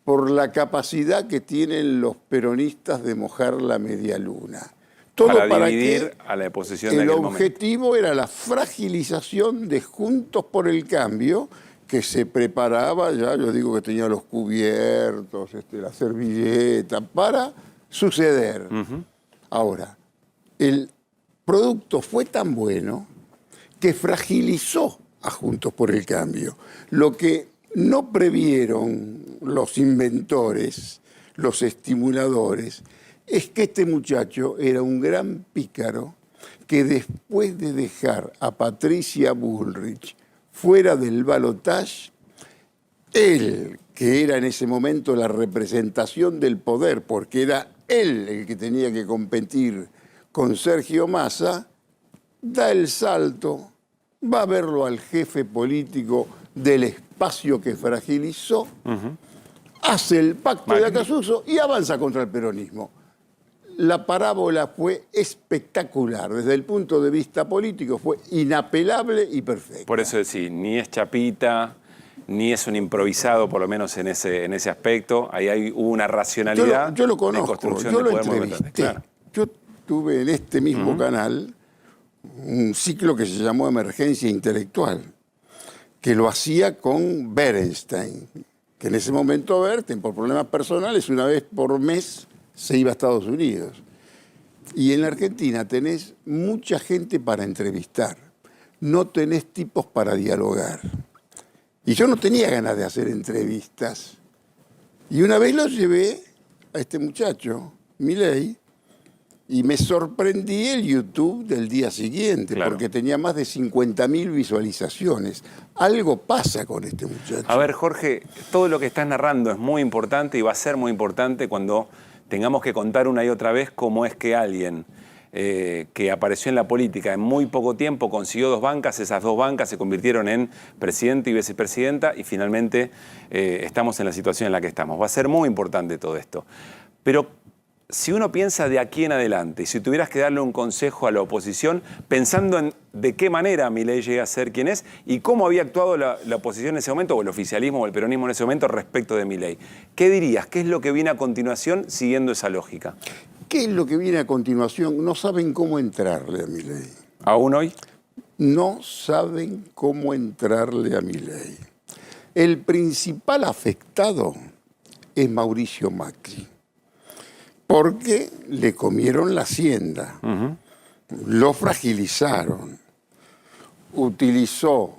N: por la capacidad que tienen los peronistas de mojar la media luna. Todo
B: para dividir a la oposición de
N: el
B: aquel
N: objetivo era la fragilización de Juntos por el Cambio, que se preparaba ya, yo digo que tenía los cubiertos, la servilleta, para suceder. Ahora, el producto fue tan bueno que fragilizó a Juntos por el Cambio. Lo que no previeron los inventores, los estimuladores, es que este muchacho era un gran pícaro que después de dejar a Patricia Bullrich fuera del balotaje, él, que era en ese momento la representación del poder, porque era él el que tenía que competir con Sergio Massa, da el salto, va a verlo al jefe político del espacio que fragilizó, hace el pacto de Acasuso y avanza contra el peronismo. La parábola fue espectacular. Desde el punto de vista político fue inapelable y perfecta.
B: Por eso decir, ni es chapita, ni es un improvisado, por lo menos en ese aspecto. Ahí hubo una racionalidad.
N: Yo lo conozco,
B: de construcción
N: yo
B: de
N: lo
B: poder
N: entrevisté.
B: monumental. Claro.
N: Yo tuve en este mismo canal un ciclo que se llamó Emergencia Intelectual, que lo hacía con Berenstein, que en ese momento Bernstein, por problemas personales, una vez por mes se iba a Estados Unidos. Y en la Argentina tenés mucha gente para entrevistar, no tenés tipos para dialogar. Y yo no tenía ganas de hacer entrevistas Y una vez lo llevé a este muchacho, Milei, y me sorprendí el YouTube del día siguiente, porque tenía más de 50.000 visualizaciones. Algo pasa con este muchacho.
B: A ver, Jorge, todo lo que estás narrando es muy importante y va a ser muy importante cuando tengamos que contar una y otra vez cómo es que alguien que apareció en la política en muy poco tiempo consiguió 2 bancas, esas 2 bancas se convirtieron en presidente y vicepresidenta y finalmente estamos en la situación en la que estamos. Va a ser muy importante todo esto. Pero si uno piensa de aquí en adelante, y si tuvieras que darle un consejo a la oposición, pensando en de qué manera Milei llega a ser quien es y cómo había actuado la oposición en ese momento, o el oficialismo o el peronismo en ese momento respecto de Milei, ¿qué dirías? ¿Qué es lo que viene a continuación siguiendo esa lógica?
N: ¿Qué es lo que viene a continuación? No saben cómo entrarle a Milei.
B: ¿Aún hoy?
N: No saben cómo entrarle a Milei. El principal afectado es Mauricio Macri, porque le comieron la hacienda, lo fragilizaron, utilizó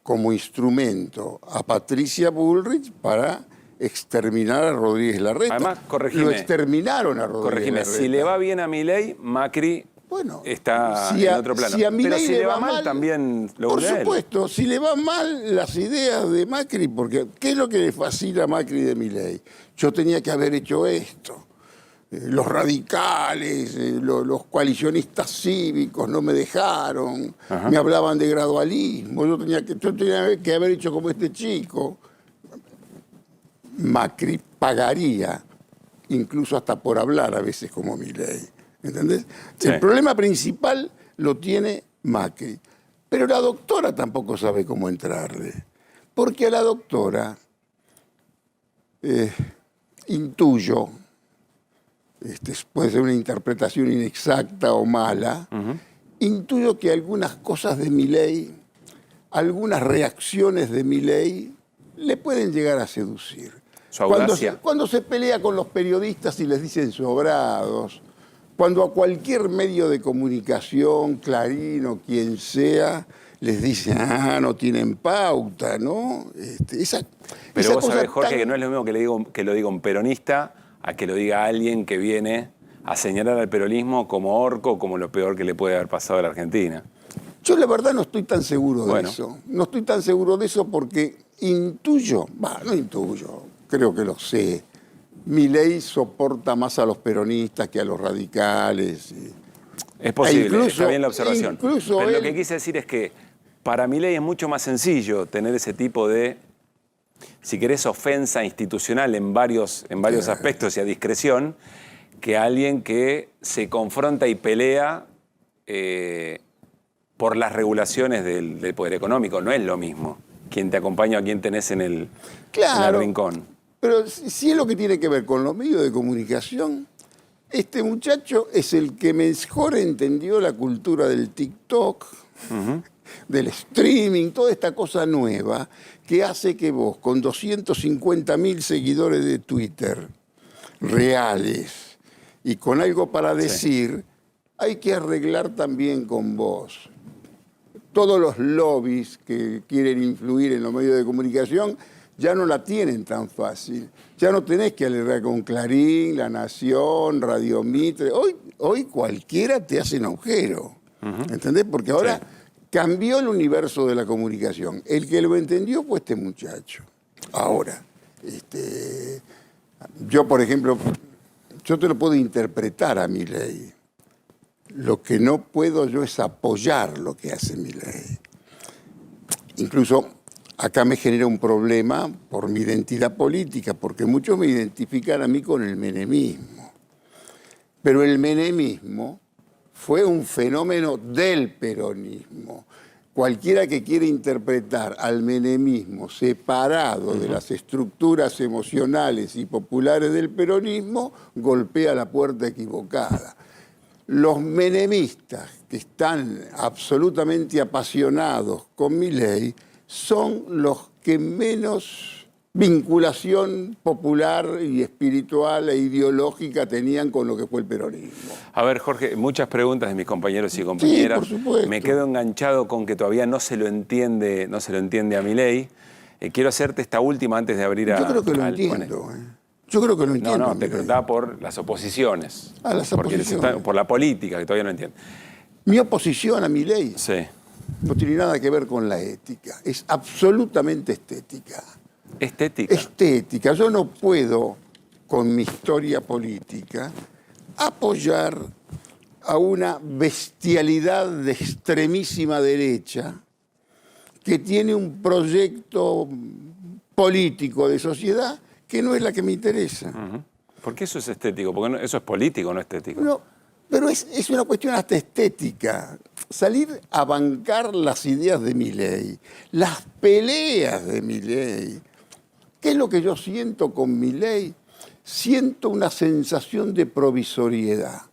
N: como instrumento a Patricia Bullrich para exterminar a Rodríguez Larreta.
B: Además, corregime.
N: Lo exterminaron a Rodríguez
B: Corregime,
N: Larreta.
B: si le va bien a Milei, Macri está en otro plano.
N: Si a Milei
B: pero si le va mal, también lo
N: por
B: une a él.
N: supuesto, si le va mal las ideas de Macri, porque ¿qué es lo que le fascina a Macri de Milei? Yo tenía que haber hecho esto. Los radicales, los coalicionistas cívicos no me dejaron, me hablaban de gradualismo, yo tenía que haber hecho como este chico. Macri pagaría, incluso hasta por hablar a veces como Milei, ¿entendés? Sí. El problema principal lo tiene Macri, pero la doctora tampoco sabe cómo entrarle, porque a la doctora, intuyo, puede ser una interpretación inexacta o mala, intuyo que algunas cosas de Milei, algunas reacciones de Milei le pueden llegar a seducir.
B: Su audacia.
N: Cuando se pelea con los periodistas y les dicen sobrados, cuando a cualquier medio de comunicación, Clarín o quien sea, les dicen, no tienen pauta, ¿no?
B: Pero vos sabés, Jorge, que no es lo mismo que lo diga un peronista a que lo diga alguien que viene a señalar al peronismo como orco, como lo peor que le puede haber pasado a la Argentina.
N: Yo la verdad no estoy tan seguro de eso. No estoy tan seguro de eso porque intuyo, no intuyo, creo que lo sé. Milei soporta más a los peronistas que a los radicales.
B: Es posible, está bien la observación. Pero lo que quise decir es que para Milei es mucho más sencillo tener ese tipo de, si querés, ofensa institucional en varios aspectos y a discreción, que alguien que se confronta y pelea por las regulaciones del poder económico. No es lo mismo quien te acompaña o quien tenés en el rincón.
N: Pero si es lo que tiene que ver con los medios de comunicación, este muchacho es el que mejor entendió la cultura del TikTok, del streaming, toda esta cosa nueva que hace que vos, con 250.000 seguidores de Twitter reales y con algo para decir, hay que arreglar también con vos. Todos los lobbies que quieren influir en los medios de comunicación ya no la tienen tan fácil. Ya no tenés que arreglar con Clarín, La Nación, Radio Mitre. Hoy cualquiera te hace un agujero. ¿Entendés? Porque ahora cambió el universo de la comunicación. El que lo entendió fue este muchacho. Ahora, yo, por ejemplo, yo te lo puedo interpretar a Milei. Lo que no puedo yo es apoyar lo que hace Milei. Incluso acá me genera un problema por mi identidad política, porque muchos me identifican a mí con el menemismo. Pero el menemismo fue un fenómeno del peronismo. Cualquiera que quiera interpretar al menemismo separado de las estructuras emocionales y populares del peronismo, golpea la puerta equivocada. Los menemistas que están absolutamente apasionados con Milei son los que menos vinculación popular y espiritual e ideológica tenían con lo que fue el peronismo.
B: A ver, Jorge, muchas preguntas de mis compañeros y compañeras.
N: Sí, por supuesto.
B: Me quedo enganchado con que todavía no se lo entiende a Milei. Quiero hacerte esta última antes de abrir a...
N: Yo creo que lo entiendo. Yo creo que no entiendo.
B: No, te preguntaba por las oposiciones.
N: Ah, las
B: Porque
N: oposiciones.
B: por la política, que todavía no entiendo.
N: Mi oposición a Milei
B: Sí.
N: no tiene nada que ver con la ética. Es absolutamente estética.
B: ¿Estética?
N: Estética. Yo no puedo, con mi historia política, apoyar a una bestialidad de extremísima derecha que tiene un proyecto político de sociedad que no es la que me interesa.
B: ¿Por qué eso es estético? Porque eso es político, no estético.
N: No, pero es una cuestión hasta estética. Salir a bancar las ideas de Milei, las peleas de Milei. ¿Qué es lo que yo siento con Milei? Siento una sensación de provisoriedad.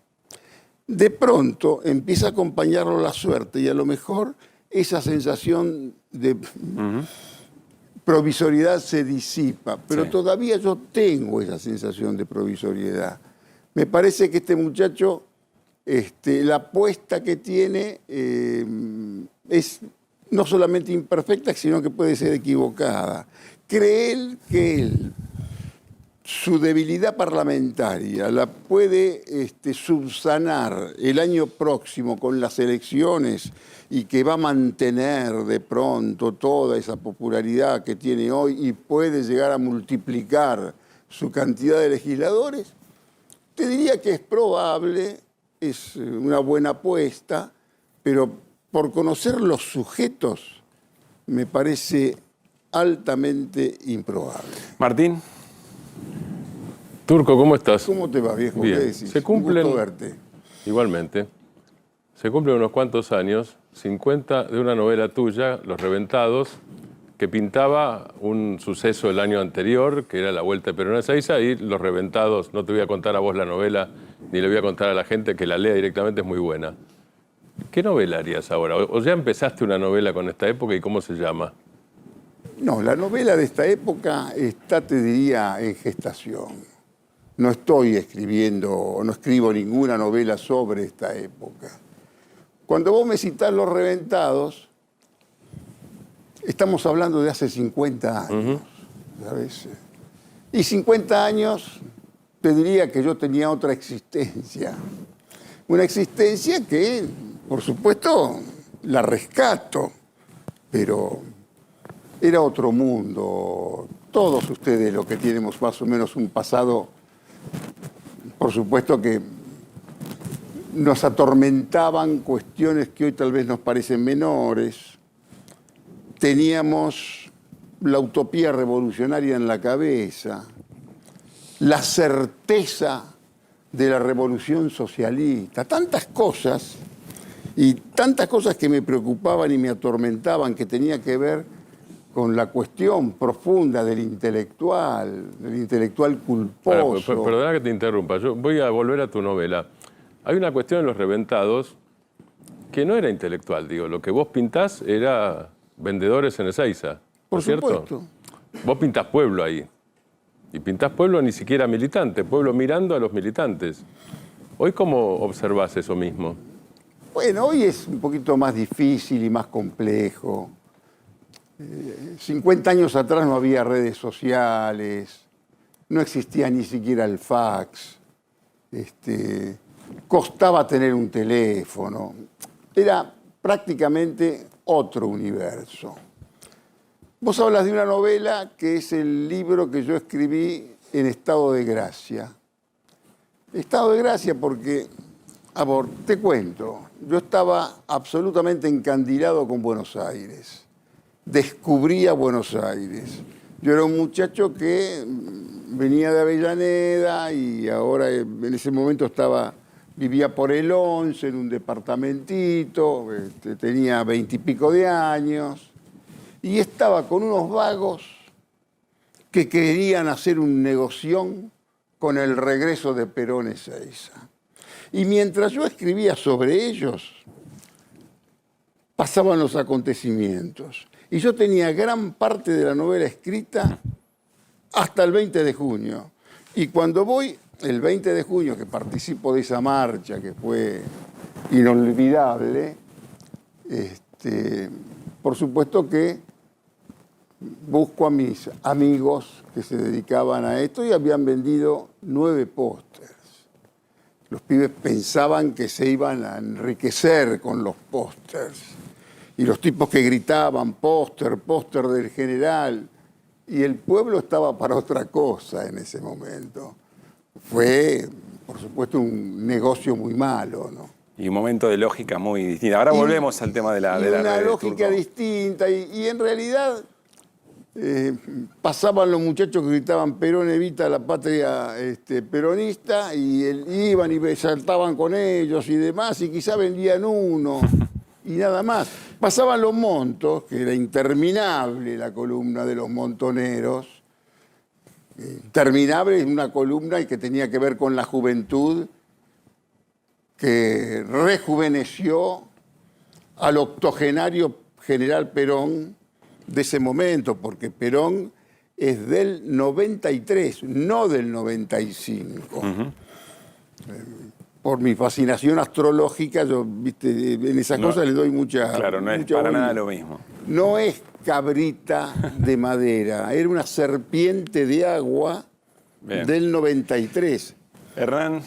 N: De pronto empieza a acompañarlo la suerte y a lo mejor esa sensación de provisoriedad se disipa, pero todavía yo tengo esa sensación de provisoriedad. Me parece que este muchacho, la apuesta que tiene es no solamente imperfecta, sino que puede ser equivocada. Cree que su debilidad parlamentaria la puede subsanar el año próximo con las elecciones y que va a mantener de pronto toda esa popularidad que tiene hoy y puede llegar a multiplicar su cantidad de legisladores, te diría que es probable, es una buena apuesta, pero por conocer los sujetos me parece altamente improbable.
B: Martín.
O: Turco, ¿cómo estás?
N: ¿Cómo te va, viejo?
O: Bien.
N: ¿Qué decís?
O: Se cumplen,
N: Un gusto verte.
O: Igualmente. Se cumplen unos cuantos años, 50, de una novela tuya, Los Reventados, que pintaba un suceso el año anterior, que era la Vuelta de Perón a Ezeiza, y Los Reventados, no te voy a contar a vos la novela, ni le voy a contar a la gente que la lea directamente, es muy buena. ¿Qué novela harías ahora? ¿O ya empezaste una novela con esta época y cómo se llama?
N: No, la novela de esta época está, te diría, en gestación. No estoy escribiendo, no escribo ninguna novela sobre esta época. Cuando vos me citás Los Reventados, estamos hablando de hace 50 años, ¿sabes? Y 50 años, te diría que yo tenía otra existencia. Una existencia que, por supuesto, la rescato, pero era otro mundo. Todos ustedes, los que tenemos más o menos un pasado, por supuesto que nos atormentaban cuestiones que hoy tal vez nos parecen menores. Teníamos la utopía revolucionaria en la cabeza, la certeza de la revolución socialista, tantas cosas que me preocupaban y me atormentaban, que tenía que ver con la cuestión profunda del intelectual culposo.
O: Perdona que te interrumpa, yo voy a volver a tu novela. Hay una cuestión en Los Reventados que no era intelectual, digo, lo que vos pintás era vendedores en Ezeiza, ¿no es cierto?
N: Supuesto.
O: Vos pintás pueblo ahí, y pintás pueblo ni siquiera militante, pueblo mirando a los militantes. ¿Hoy cómo observás eso mismo?
N: Bueno, hoy es un poquito más difícil y más complejo. 50 años atrás no había redes sociales, no existía ni siquiera el fax, costaba tener un teléfono, era prácticamente otro universo. Vos hablas de una novela que es el libro que yo escribí en estado de gracia. Estado de gracia porque, te cuento, yo estaba absolutamente encandilado con Buenos Aires. Descubría Buenos Aires. Yo era un muchacho que venía de Avellaneda y ahora en ese momento vivía por el 11 en un departamentito, tenía 20 y pico de años y estaba con unos vagos que querían hacer un negoción con el regreso de Perón a Ezeiza. Y mientras yo escribía sobre ellos, pasaban los acontecimientos. Y yo tenía gran parte de la novela escrita hasta el 20 de junio. Y cuando voy, el 20 de junio, que participo de esa marcha, que fue inolvidable, por supuesto que busco a mis amigos que se dedicaban a esto y habían vendido 9 pósters. Los pibes pensaban que se iban a enriquecer con los pósters. Y los tipos que gritaban, póster, póster del general. Y el pueblo estaba para otra cosa en ese momento. Fue, por supuesto, un negocio muy malo, ¿no?
B: Y un momento de lógica muy distinta. Ahora volvemos al tema de la
N: una lógica distinta. Y en realidad pasaban los muchachos que gritaban Perón evita la patria peronista y iban y saltaban con ellos y demás y quizá vendían uno y nada más. Pasaban los montos, que era interminable la columna de los montoneros. Interminable en una columna y que tenía que ver con la juventud que rejuveneció al octogenario general Perón de ese momento, porque Perón es del 93, no del 95. Por mi fascinación astrológica, yo, viste, en esas cosas le doy mucha...
B: Claro, no es
N: mucha
B: para
N: bolilla.
B: nada lo mismo.
N: No es cabrita de madera, era una serpiente de agua del 93.
B: Hernán.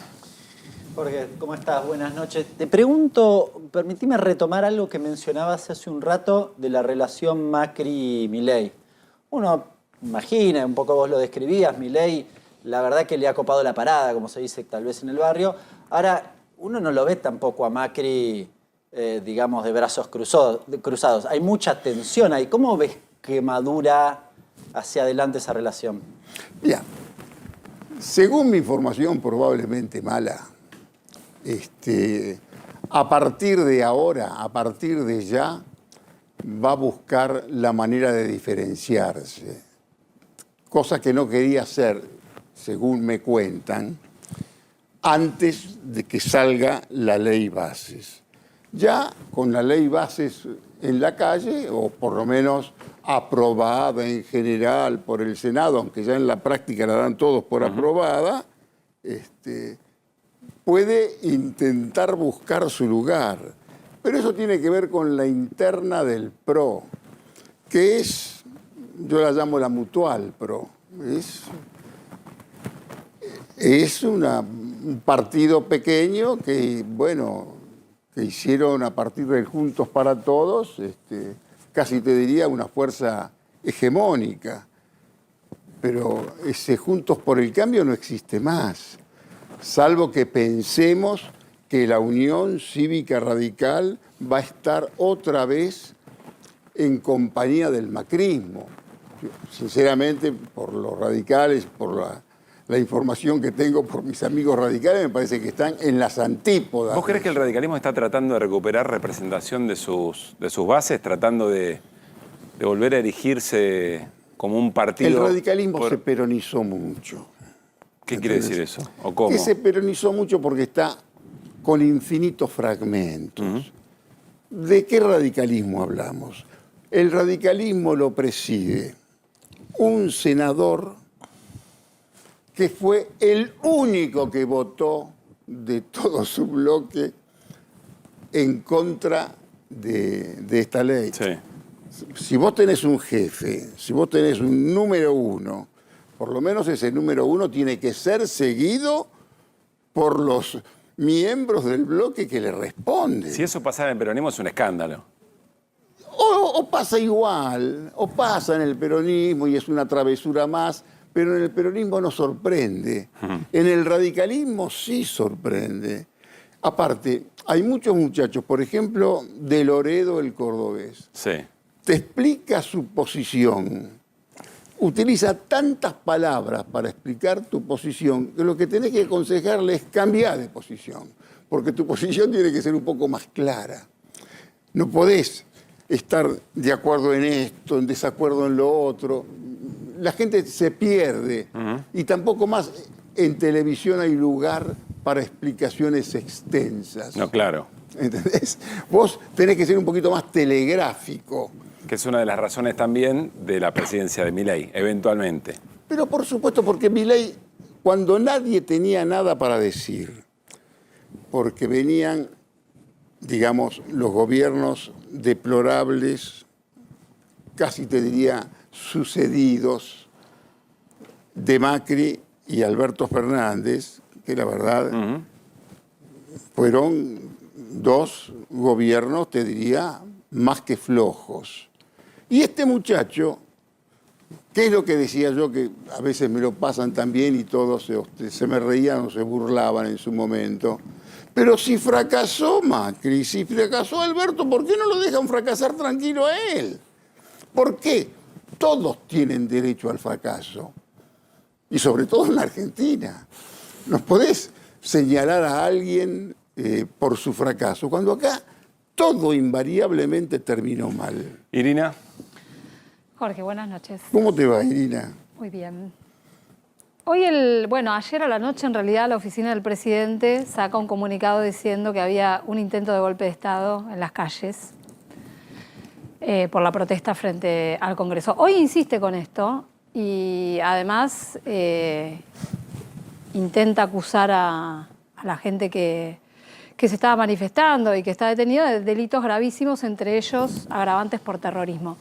P: Jorge, ¿cómo estás? Buenas noches. Te pregunto, permitime retomar algo que mencionabas hace un rato de la relación Macri-Milei. Uno imagina, un poco vos lo describías, Milei, la verdad que le ha copado la parada, como se dice tal vez en el barrio. Ahora, uno no lo ve tampoco a Macri, digamos, de brazos cruzados. Hay mucha tensión ahí. ¿Cómo ves que madura hacia adelante esa relación?
N: Mira, según mi información probablemente mala, a partir de ahora, a partir de ya, va a buscar la manera de diferenciarse. Cosa que no quería hacer, según me cuentan, antes de que salga la ley bases. Ya con la ley bases en la calle, o por lo menos aprobada en general por el Senado, aunque ya en la práctica la dan todos por aprobada, puede intentar buscar su lugar. Pero eso tiene que ver con la interna del PRO, que es, yo la llamo la mutual PRO, es un partido pequeño que, bueno, que hicieron a partir del Juntos para Todos, casi te diría una fuerza hegemónica. Pero ese Juntos por el Cambio no existe más, salvo que pensemos que la Unión Cívica Radical va a estar otra vez en compañía del macrismo. Sinceramente, por los radicales, por la información que tengo por mis amigos radicales, me parece que están en las antípodas.
B: ¿Vos crees que el radicalismo está tratando de recuperar representación de sus bases, tratando de volver a erigirse como un partido?
N: El radicalismo se peronizó mucho.
B: ¿Qué quiere decir eso? ¿O cómo?
N: Que se peronizó mucho porque está con infinitos fragmentos. ¿De qué radicalismo hablamos? El radicalismo lo preside un senador que fue el único que votó de todo su bloque en contra de esta ley.
B: Sí.
N: Si vos tenés un jefe, si vos tenés un número uno, por lo menos ese número uno tiene que ser seguido por los miembros del bloque que le responden.
B: Si eso pasara en el peronismo es un escándalo.
N: O pasa igual, o pasa en el peronismo y es una travesura más, pero en el peronismo no sorprende. En el radicalismo sí sorprende. Aparte, hay muchos muchachos, por ejemplo, de Loredo el cordobés.
B: Sí.
N: Te explica su posición. Utiliza tantas palabras para explicar tu posición que lo que tenés que aconsejarle es cambiar de posición, porque tu posición tiene que ser un poco más clara. No podés estar de acuerdo en esto, en desacuerdo en lo otro. La gente se pierde y tampoco más en televisión hay lugar para explicaciones extensas.
B: No, claro.
N: ¿Entendés? Vos tenés que ser un poquito más telegráfico.
B: Que es una de las razones también de la presidencia de Milei, eventualmente.
N: Pero por supuesto, porque Milei, cuando nadie tenía nada para decir, porque venían, digamos, los gobiernos deplorables, casi te diría sucedidos de Macri y Alberto Fernández, que la verdad fueron dos gobiernos, te diría, más que flojos. Y este muchacho, ¿qué es lo que decía yo? Que a veces me lo pasan también y todos se me reían o se burlaban en su momento. Pero si fracasó Macri, si fracasó Alberto, ¿por qué no lo dejan fracasar tranquilo a él? ¿Por qué? Todos tienen derecho al fracaso. Y sobre todo en la Argentina. ¿Nos podés señalar a alguien por su fracaso? Cuando acá todo invariablemente terminó mal.
B: Irina.
T: Jorge, buenas noches.
N: ¿Cómo te va, Irina?
T: Muy bien. Hoy, ayer a la noche, en realidad, la oficina del presidente saca un comunicado diciendo que había un intento de golpe de Estado en las calles por la protesta frente al Congreso. Hoy insiste con esto y además intenta acusar a la gente que se estaba manifestando y que está detenida de delitos gravísimos, entre ellos agravantes por terrorismo.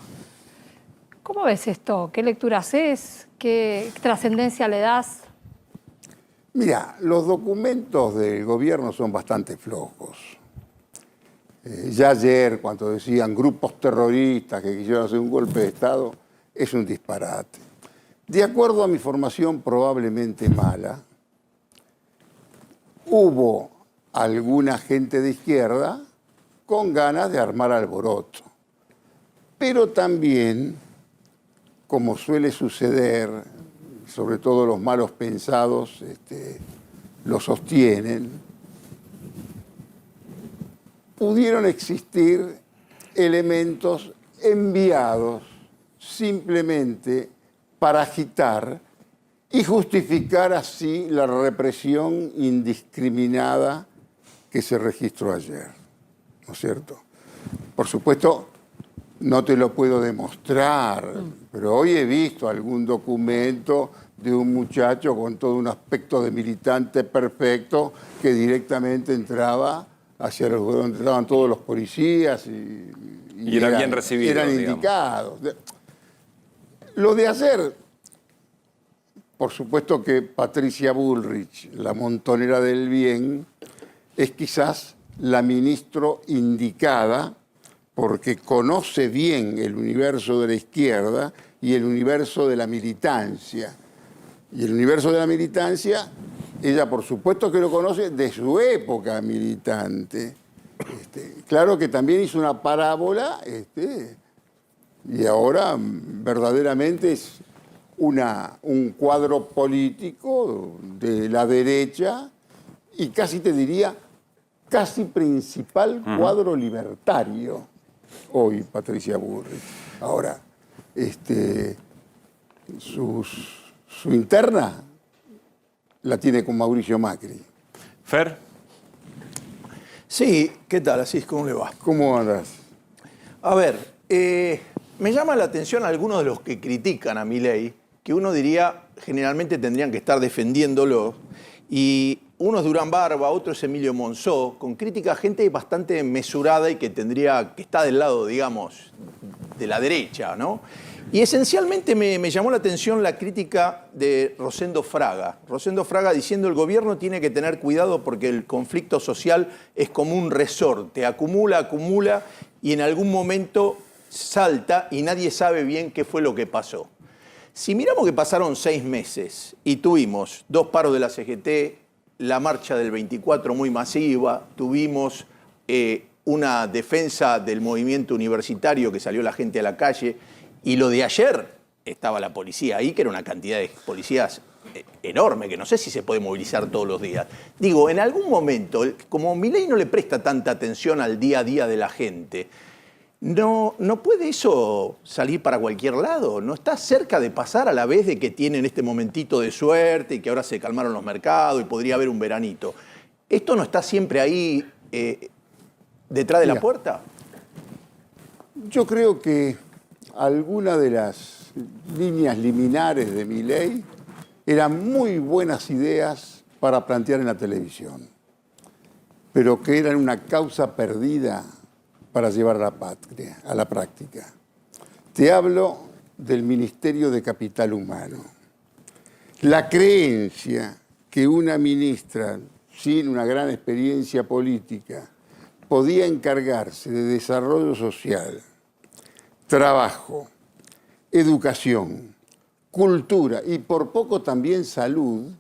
T: ¿Cómo ves esto? ¿Qué lectura haces? ¿Qué trascendencia le das?
N: Mira, los documentos del gobierno son bastante flojos. Ya ayer, cuando decían grupos terroristas que quisieron hacer un golpe de Estado, es un disparate. De acuerdo a mi formación probablemente mala, hubo alguna gente de izquierda con ganas de armar alboroto. Pero también, como suele suceder, sobre todo los malos pensados lo sostienen, pudieron existir elementos enviados simplemente para agitar y justificar así la represión indiscriminada que se registró ayer, ¿no es cierto? Por supuesto, no te lo puedo demostrar, pero hoy he visto algún documento de un muchacho con todo un aspecto de militante perfecto que directamente entraba hacia donde entraban todos los policías y
B: era bien recibido,
N: eran
B: digamos.
N: indicados. Lo de ayer, por supuesto que Patricia Bullrich, la montonera del bien, es quizás la ministro indicada porque conoce bien el universo de la izquierda y el universo de la militancia. Y el universo de la militancia, ella por supuesto que lo conoce de su época militante. Claro que también hizo una parábola y ahora verdaderamente es un cuadro político de la derecha y casi te diría, casi principal cuadro libertario hoy, Patricia Bullrich. Ahora, su interna la tiene con Mauricio Macri.
B: Fer.
Q: Sí, ¿qué tal, Asís? ¿Cómo le va?
N: ¿Cómo andas?
Q: A ver, me llama la atención algunos de los que critican a Milei, que uno diría generalmente tendrían que estar defendiéndolo, y uno es Durán Barba, otro es Emilio Monzó, con crítica a gente bastante mesurada y que está del lado, digamos, de la derecha, ¿no? Y esencialmente me llamó la atención la crítica de Rosendo Fraga. Rosendo Fraga diciendo el gobierno tiene que tener cuidado porque el conflicto social es como un resorte, acumula y en algún momento salta y nadie sabe bien qué fue lo que pasó. Si miramos que pasaron 6 meses y tuvimos 2 paros de la CGT, la marcha del 24 muy masiva, tuvimos una defensa del movimiento universitario que salió la gente a la calle, y lo de ayer estaba la policía ahí, que era una cantidad de policías enorme, que no sé si se puede movilizar todos los días. Digo, en algún momento, como Milei no le presta tanta atención al día a día de la gente, ¿no puede eso salir para cualquier lado? ¿No está cerca de pasar a la vez de que tienen este momentito de suerte y que ahora se calmaron los mercados y podría haber un veranito? ¿Esto no está siempre ahí detrás de la puerta?
N: Yo creo que algunas de las líneas liminares de Milei eran muy buenas ideas para plantear en la televisión, pero que eran una causa perdida para llevar a la práctica. Te hablo del Ministerio de Capital Humano. La creencia que una ministra sin una gran experiencia política podía encargarse de desarrollo social, trabajo, educación, cultura y por poco también salud,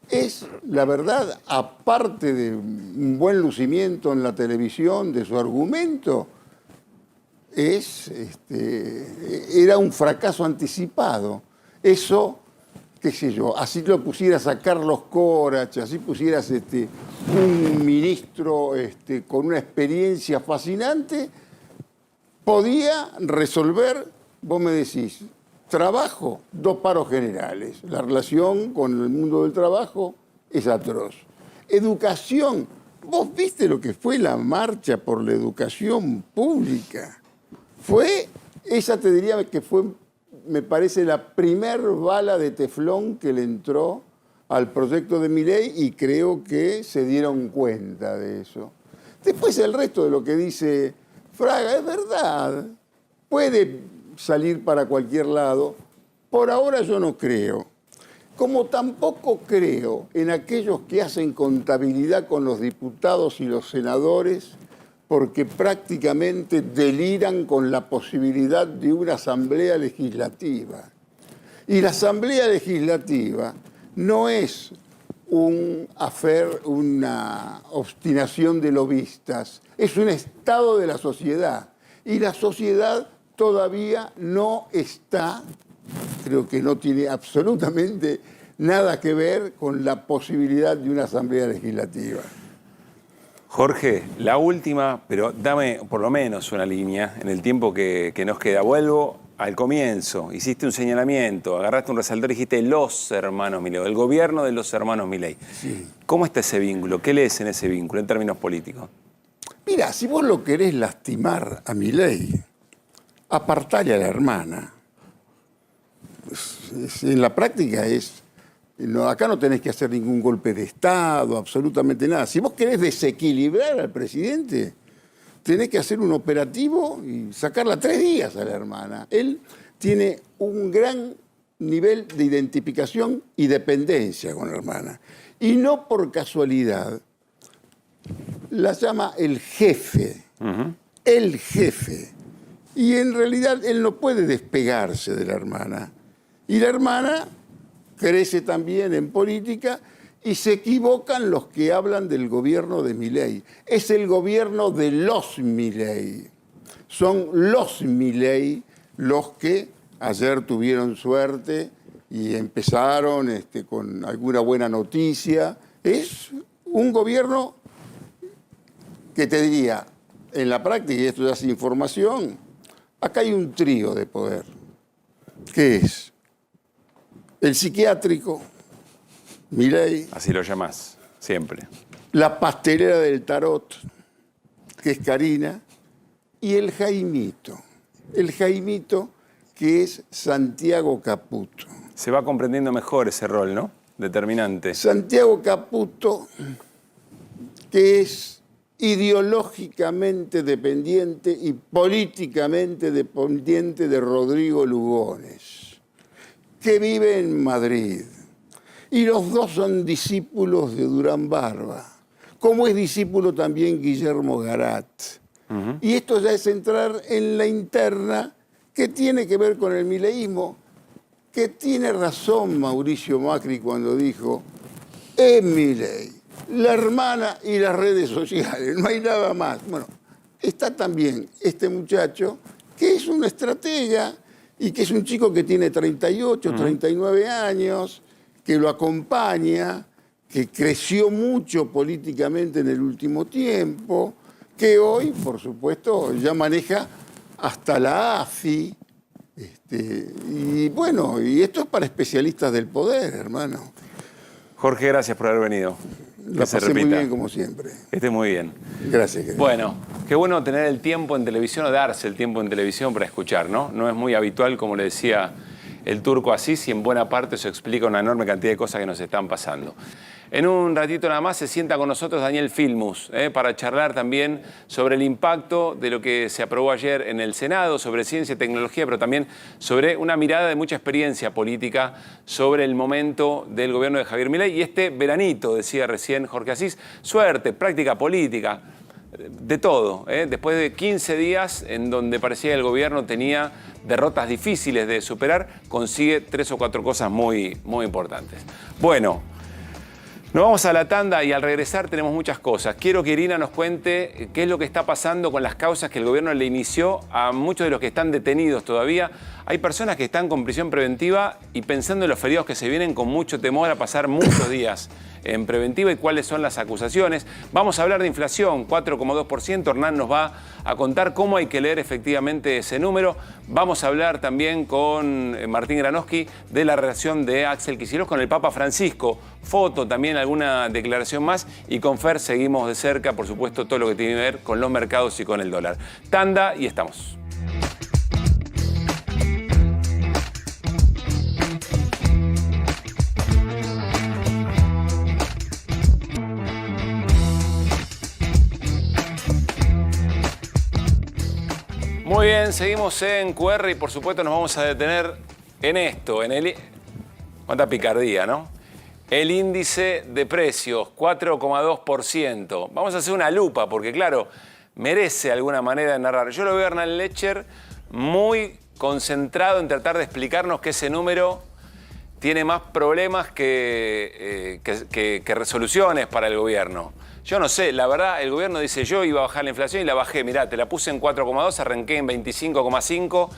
N: es, la verdad, aparte de un buen lucimiento en la televisión de su argumento, era un fracaso anticipado. Eso, qué sé yo, así lo pusieras a Carlos Corach, así pusieras un ministro con una experiencia fascinante, podía resolver, vos me decís, trabajo, 2 paros generales. La relación con el mundo del trabajo es atroz. Educación, vos viste lo que fue la marcha por la educación pública. Esa te diría que fue, me parece, la primer bala de teflón que le entró al proyecto de Milei y creo que se dieron cuenta de eso. Después el resto de lo que dice Fraga es verdad. Puede salir para cualquier lado. Por ahora yo no creo. Como tampoco creo en aquellos que hacen contabilidad con los diputados y los senadores porque prácticamente deliran con la posibilidad de una asamblea legislativa. Y la asamblea legislativa no es una obstinación de lobistas, es un estado de la sociedad. Y la sociedad todavía no está, creo que no tiene absolutamente nada que ver con la posibilidad de una asamblea legislativa.
B: Jorge, la última, pero dame por lo menos una línea en el tiempo que nos queda. Vuelvo al comienzo. Hiciste un señalamiento, agarraste un resaltador y dijiste los hermanos Milei, el gobierno de los hermanos Milei.
N: Sí.
B: ¿Cómo está ese vínculo? ¿Qué lees en ese vínculo en términos políticos?
N: Mira, si vos lo querés lastimar a Milei, apartale a la hermana. En la práctica acá no tenés que hacer ningún golpe de Estado, absolutamente nada. Si vos querés desequilibrar al presidente, tenés que hacer un operativo y sacarla 3 días a la hermana. Él tiene un gran nivel de identificación y dependencia con la hermana. Y no por casualidad, la llama el jefe. El jefe. Y en realidad él no puede despegarse de la hermana. Y la hermana crece también en política y se equivocan los que hablan del gobierno de Milei. Es el gobierno de los Milei. Son los Milei los que ayer tuvieron suerte y empezaron con alguna buena noticia. Es un gobierno que te diría, en la práctica, y esto ya es información, acá hay un trío de poder. ¿Qué es? El psiquiátrico, Milei.
B: Así lo llamás, siempre.
N: La pastelera del tarot, que es Karina. Y el Jaimito. El Jaimito, que es Santiago Caputo.
B: Se va comprendiendo mejor ese rol, ¿no? Determinante.
N: Santiago Caputo, que es ideológicamente dependiente y políticamente dependiente de Rodrigo Lugones, que vive en Madrid. Y los dos son discípulos de Durán Barba, como es discípulo también Guillermo Garat. Y esto ya es entrar en la interna que tiene que ver con el mileísmo, que tiene razón Mauricio Macri cuando dijo, es Milei, la hermana y las redes sociales, no hay nada más. Bueno, está también este muchacho que es un estratega y que es un chico que tiene 38, 39 años, que lo acompaña, que creció mucho políticamente en el último tiempo, que hoy, por supuesto, ya maneja hasta la AFI. Y bueno, y esto es para especialistas del poder, hermano.
B: Jorge, gracias por haber venido.
N: Lo pasé muy bien, como siempre.
B: Que esté muy bien.
N: Gracias, querido.
B: Bueno, qué bueno tener el tiempo en televisión o darse el tiempo en televisión para escuchar, ¿no? No es muy habitual, como le decía el Turco Asís, y en buena parte eso explica una enorme cantidad de cosas que nos están pasando. En un ratito nada más se sienta con nosotros Daniel Filmus para charlar también sobre el impacto de lo que se aprobó ayer en el Senado, sobre ciencia y tecnología, pero también sobre una mirada de mucha experiencia política sobre el momento del gobierno de Javier Milei y este veranito, decía recién Jorge Asís, suerte, práctica política, de todo. Después de 15 días en donde parecía que el gobierno tenía derrotas difíciles de superar, consigue 3 o 4 cosas muy, muy importantes. Bueno, nos vamos a la tanda y al regresar tenemos muchas cosas. Quiero que Irina nos cuente qué es lo que está pasando con las causas que el gobierno le inició a muchos de los que están detenidos todavía. Hay personas que están con prisión preventiva y pensando en los feriados que se vienen con mucho temor a pasar muchos días en preventiva y cuáles son las acusaciones. Vamos a hablar de inflación, 4,2%. Hernán nos va a contar cómo hay que leer efectivamente ese número. Vamos a hablar también con Martín Granowski de la relación de Axel Kicillof con el Papa Francisco. Foto, también alguna declaración más. Y con Fer seguimos de cerca, por supuesto, todo lo que tiene que ver con los mercados y con el dólar. Tanda y estamos. Muy bien, seguimos en QR y por supuesto nos vamos a detener en esto, en el... ¿Cuánta picardía, no? El índice de precios, 4,2%. Vamos a hacer una lupa porque, claro, merece alguna manera de narrar. Yo lo veo a Hernán Lecher muy concentrado en tratar de explicarnos que ese número tiene más problemas que resoluciones para el gobierno. Yo no sé, la verdad, el gobierno dice yo iba a bajar la inflación y la bajé. Mirá, te la puse en 4,2, arranqué en 25,5.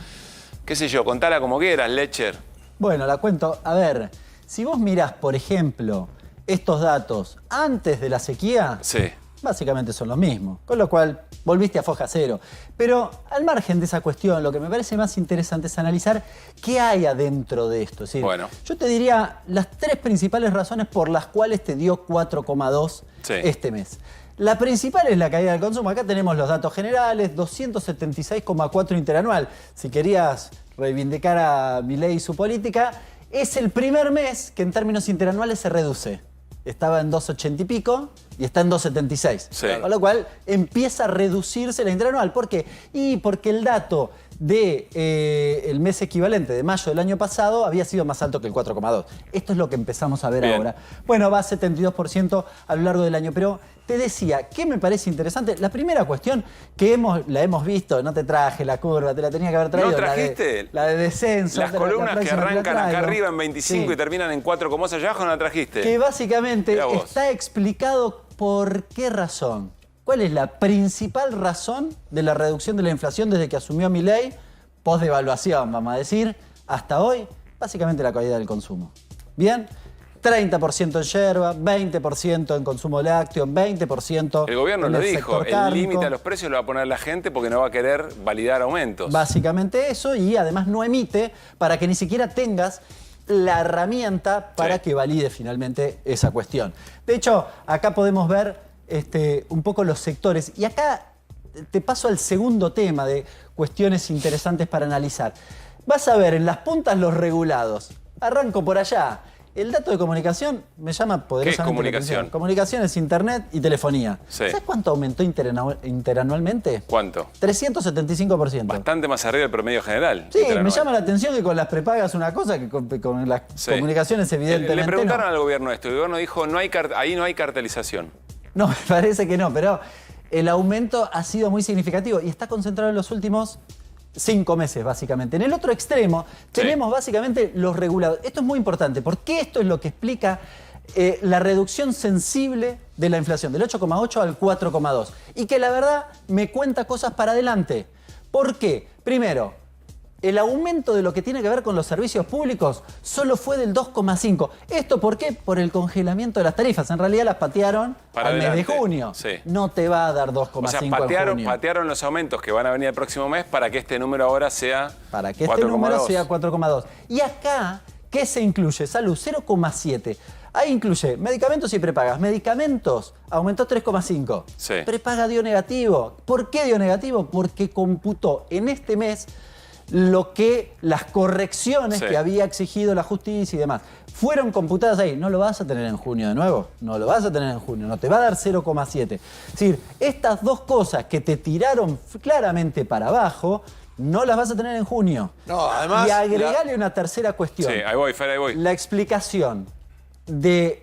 B: Qué sé yo, contala como quieras, Lecher.
P: Bueno, la cuento. A ver, si vos mirás, por ejemplo, estos datos antes de la sequía,
B: sí,
P: básicamente son lo mismo. Con lo cual, volviste a foja cero. Pero al margen de esa cuestión, lo que me parece más interesante es analizar qué hay adentro de esto. Es decir,
B: bueno,
P: yo te diría las 3 principales razones por las cuales te dio 4,2 este mes. La principal es la caída del consumo. Acá tenemos los datos generales, 276,4 interanual. Si querías reivindicar a Milei y su política, es el primer mes que en términos interanuales se reduce. Estaba en 2,80 y pico y está en 2,76. Sí. Con lo cual empieza a reducirse la interanual. ¿Por qué? Y porque el dato del mes equivalente de mayo del año pasado había sido más alto que el 4,2. Esto es lo que empezamos a ver ahora. Bueno, va a 72% a lo largo del año. Pero te decía, ¿qué me parece interesante? La primera cuestión que la hemos visto, no te traje la curva, te la tenía que haber traído.
B: ¿No trajiste?
P: La de descenso.
B: Las columnas que arrancan acá arriba en 25 y terminan en 4 como allá abajo, ¿no la trajiste?
P: Que básicamente está explicado por qué razón. ¿Cuál es la principal razón de la reducción de la inflación desde que asumió Milei? Post-devaluación, vamos a decir, hasta hoy, básicamente la caída del consumo. ¿Bien? 30% en yerba, 20% en consumo lácteo, 20%
B: el gobierno
P: en el
B: lo dijo,
P: sector
B: el límite a los precios lo va a poner la gente porque no va a querer validar aumentos.
P: Básicamente eso, y además no emite para que ni siquiera tengas la herramienta para que valide finalmente esa cuestión. De hecho, acá podemos ver un poco los sectores. Y acá te paso al segundo tema de cuestiones interesantes para analizar. Vas a ver en las puntas los regulados. Arranco por allá. El dato de comunicación me llama poderosamente.
B: ¿Qué es comunicación?
P: Comunicación es internet y telefonía.
B: Sí.
P: ¿Sabes cuánto aumentó interanualmente?
B: ¿Cuánto?
P: 375%.
B: Bastante más arriba del promedio general.
P: Sí, me llama la atención que con las prepagas una cosa, que con las comunicaciones evidentemente
B: Le preguntaron al gobierno esto y el gobierno dijo, ahí no hay cartelización.
P: No, me parece que no, pero el aumento ha sido muy significativo y está concentrado en los últimos 5 meses, básicamente. En el otro extremo tenemos básicamente los regulados. Esto es muy importante, porque esto es lo que explica la reducción sensible de la inflación, del 8,8 al 4,2. Y que la verdad me cuenta cosas para adelante. ¿Por qué? Primero, el aumento de lo que tiene que ver con los servicios públicos solo fue del 2,5. ¿Esto por qué? Por el congelamiento de las tarifas. En realidad las patearon
B: para
P: al
B: adelante.
P: mes de junio.
B: Sí.
P: No te va a dar 2,5
B: o sea,
P: en junio.
B: patearon los aumentos que van a venir el próximo mes para que este número ahora sea 4,2.
P: Para que este número sea 4,2. Y acá, ¿qué se incluye? Salud, 0,7. Ahí incluye medicamentos y prepagas. Medicamentos aumentó 3,5.
B: Sí.
P: Prepaga dio negativo. ¿Por qué dio negativo? Porque computó en este mes las correcciones que había exigido la justicia y demás, fueron computadas ahí. No lo vas a tener en junio de nuevo. No lo vas a tener en junio. No te va a dar 0,7. Es decir, estas dos cosas que te tiraron claramente para abajo, no las vas a tener en junio.
Q: No, además...
P: Y agregale una tercera cuestión.
B: Sí, ahí voy, Fer, ahí voy.
P: La explicación de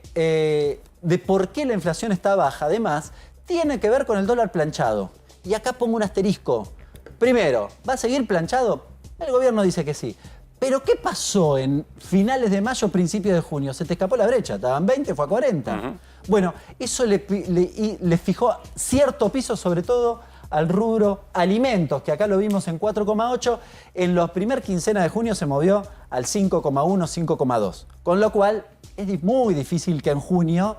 P: por qué la inflación está baja, además, tiene que ver con el dólar planchado. Y acá pongo un asterisco. Primero, ¿va a seguir planchado? El gobierno dice que sí. Pero ¿qué pasó en finales de mayo, principios de junio? Se te escapó la brecha. Estaban 20, fue a 40. Bueno, eso le fijó cierto piso, sobre todo al rubro alimentos, que acá lo vimos en 4,8. En la primera quincena de junio se movió al 5,1, 5,2. Con lo cual, es muy difícil que en junio,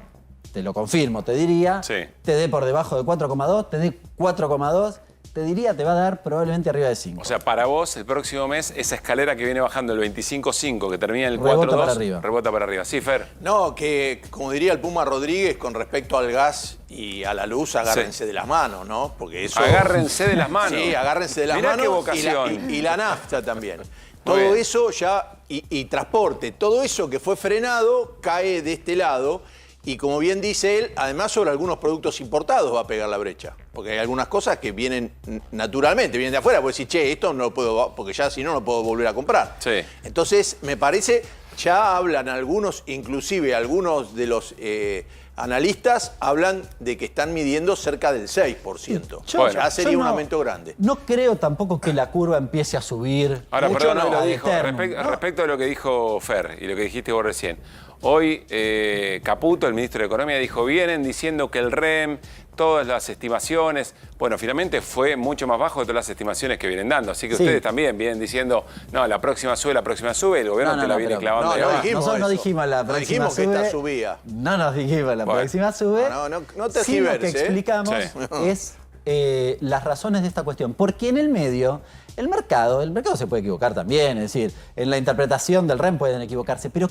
P: te lo confirmo, te diría, te dé por debajo de 4,2, te dé 4,2. Te diría, te va a dar probablemente arriba de 5.
B: O sea, para vos, el próximo mes, esa escalera que viene bajando el 25,5, que termina en el 4,2, rebota para arriba. Sí, Fer.
Q: No, que como diría el Puma Rodríguez, con respecto al gas y a la luz, agárrense de las manos, ¿no? Porque eso...
B: Agárrense de las manos.
Q: Sí, agárrense de las
B: Mirá
Q: manos.
B: Qué vocación.
Q: Y la nafta también. Todo eso ya, y transporte, todo eso que fue frenado cae de este lado. Y como bien dice él, además sobre algunos productos importados va a pegar la brecha. Porque hay algunas cosas que vienen naturalmente, vienen de afuera. Puedes decir, che, esto no lo puedo, porque ya si no, no puedo volver a comprar.
B: Sí.
Q: Entonces, me parece, ya hablan algunos, inclusive algunos de los analistas, hablan de que están midiendo cerca del 6%. Ya sería un aumento grande.
P: No creo tampoco que la curva empiece a subir.
B: Ahora,
P: mucho,
B: perdón,
P: no,
B: lo dijo. Respecto a lo que dijo Fer y lo que dijiste vos recién. Hoy Caputo, el ministro de Economía, dijo, vienen diciendo que el REM, todas las estimaciones, bueno, finalmente fue mucho más bajo de todas las estimaciones que vienen dando. Así que ustedes también vienen diciendo, no, la próxima sube, el gobierno te la viene clavando.
P: Nosotros no dijimos la próxima sube.
Q: Dijimos que esta subía.
P: No nos dijimos la próxima sube.
Q: No te
P: sí, lo que explicamos es las razones de esta cuestión. Porque en el medio... El mercado se puede equivocar también, es decir, en la interpretación del REM pueden equivocarse, pero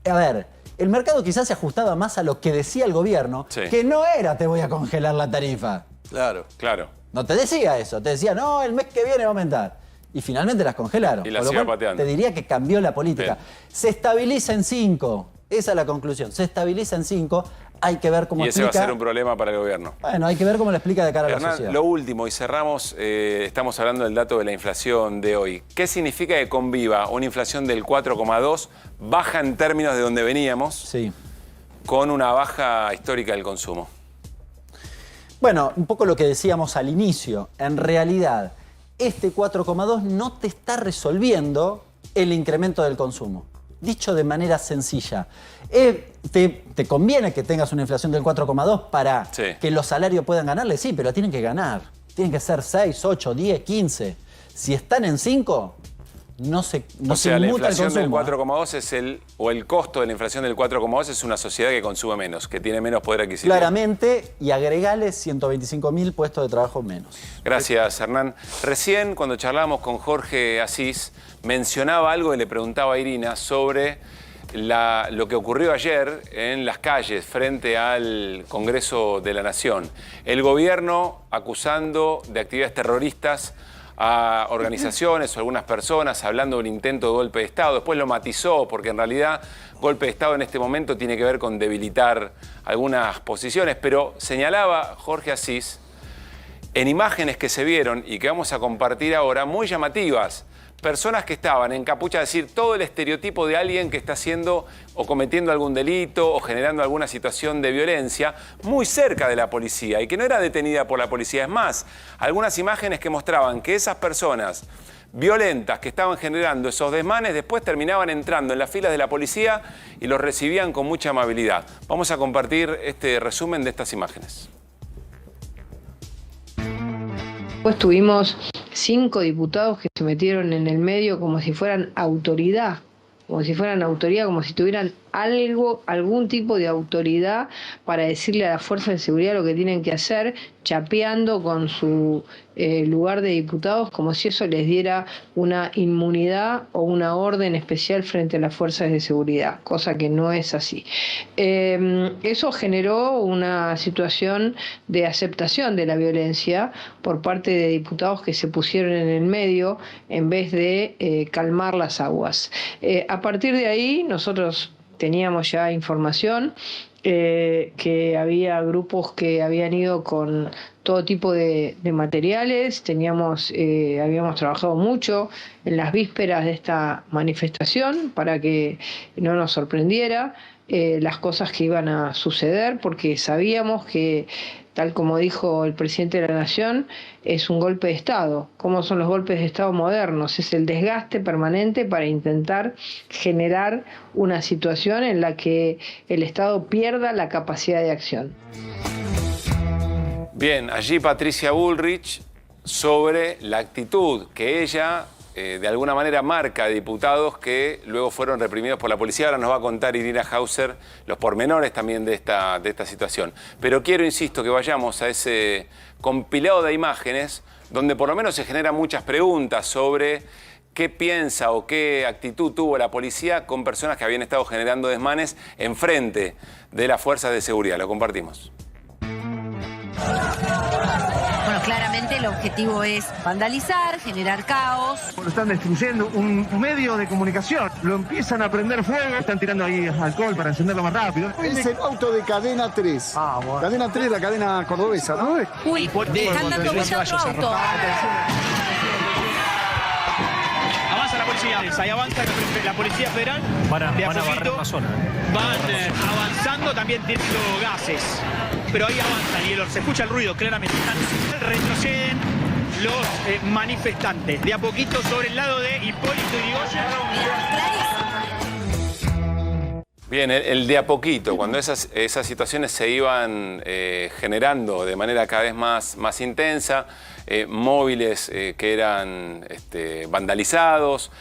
P: a ver, el mercado quizás se ajustaba más a lo que decía el gobierno, que no era te voy a congelar la tarifa.
Q: Claro.
P: No te decía eso, te decía, no, el mes que viene va a aumentar. Y finalmente las congelaron.
B: Y las sigue pateando.
P: Te diría que cambió la política. Se estabiliza en 5, esa es la conclusión, se estabiliza en 5. Hay que ver cómo explica.
B: Y ese va a ser un problema para el gobierno.
P: Bueno, hay que ver cómo lo explica de cara a la
B: Hernán,
P: sociedad.
B: Lo último, y cerramos, estamos hablando del dato de la inflación de hoy. ¿Qué significa que conviva una inflación del 4,2, baja en términos de donde veníamos, con una baja histórica del consumo?
P: Bueno, un poco lo que decíamos al inicio. En realidad, este 4,2 no te está resolviendo el incremento del consumo. Dicho de manera sencilla, ¿te conviene que tengas una inflación del 4,2 para que los salarios puedan ganarle? Sí, pero tienen que ganar. Tienen que ser 6, 8, 10, 15. Si están en 5, no se
B: O sea, la
P: inmuta el
B: inflación del
P: consumo.
B: 4,2 es el costo de la inflación del 4,2 es una sociedad que consume menos, que tiene menos poder adquisitivo.
P: Claramente, y agregale 125.000 puestos de trabajo menos.
B: Gracias, Hernán. Recién, cuando charlábamos con Jorge Asís, mencionaba algo y le preguntaba a Irina sobre lo que ocurrió ayer en las calles frente al Congreso de la Nación. El gobierno acusando de actividades terroristas a organizaciones o algunas personas, hablando de un intento de golpe de Estado. Después lo matizó, porque en realidad golpe de Estado en este momento tiene que ver con debilitar algunas posiciones, pero señalaba Jorge Asís en imágenes que se vieron y que vamos a compartir ahora, muy llamativas. Personas que estaban en capucha, es decir, todo el estereotipo de alguien que está haciendo o cometiendo algún delito o generando alguna situación de violencia muy cerca de la policía y que no era detenida por la policía. Es más, algunas imágenes que mostraban que esas personas violentas que estaban generando esos desmanes después terminaban entrando en las filas de la policía y los recibían con mucha amabilidad. Vamos a compartir este resumen de estas imágenes.
C: Después tuvimos 5 diputados que se metieron en el medio como si fueran autoridad, como si tuvieran algún tipo de autoridad para decirle a las fuerzas de seguridad lo que tienen que hacer, chapeando con su lugar de diputados como si eso les diera una inmunidad o una orden especial frente a las fuerzas de seguridad, cosa que no es así. Eso generó una situación de aceptación de la violencia por parte de diputados que se pusieron en el medio en vez de calmar las aguas. A partir de ahí nosotros teníamos ya información que había grupos que habían ido con todo tipo de materiales, habíamos trabajado mucho en las vísperas de esta manifestación para que no nos sorprendiera las cosas que iban a suceder, porque sabíamos que, tal como dijo el presidente de la Nación, es un golpe de Estado. ¿Cómo son los golpes de Estado modernos? Es el desgaste permanente para intentar generar una situación en la que el Estado pierda la capacidad de acción.
B: Bien, allí Patricia Bullrich sobre la actitud que ella de alguna manera marca a diputados que luego fueron reprimidos por la policía. Ahora nos va a contar Irina Hauser los pormenores también de esta situación. Pero quiero, insisto, que vayamos a ese compilado de imágenes donde por lo menos se generan muchas preguntas sobre qué piensa o qué actitud tuvo la policía con personas que habían estado generando desmanes enfrente de las fuerzas de seguridad. Lo compartimos.
U: Bueno, claramente el objetivo es vandalizar, generar caos.
V: Están destruyendo un medio de comunicación, lo empiezan a prender fuego, están tirando ahí alcohol para encenderlo más rápido.
W: Es el auto de Cadena 3.
V: Ah, bueno.
W: Cadena 3, la cadena cordobesa, ¿no?
U: Uy, están dando vuelta otro auto.
X: Avanza la policía, ahí avanza la Policía Federal. Van a barrer la zona. Van avanzando, también tirando gases. Pero ahí avanzan y se escucha el ruido claramente. Retroceden los manifestantes. De a poquito sobre el lado de Hipólito Yrigoyen.
B: Bien, el de a poquito, cuando esas situaciones se iban generando de manera cada vez más intensa, móviles que eran vandalizados,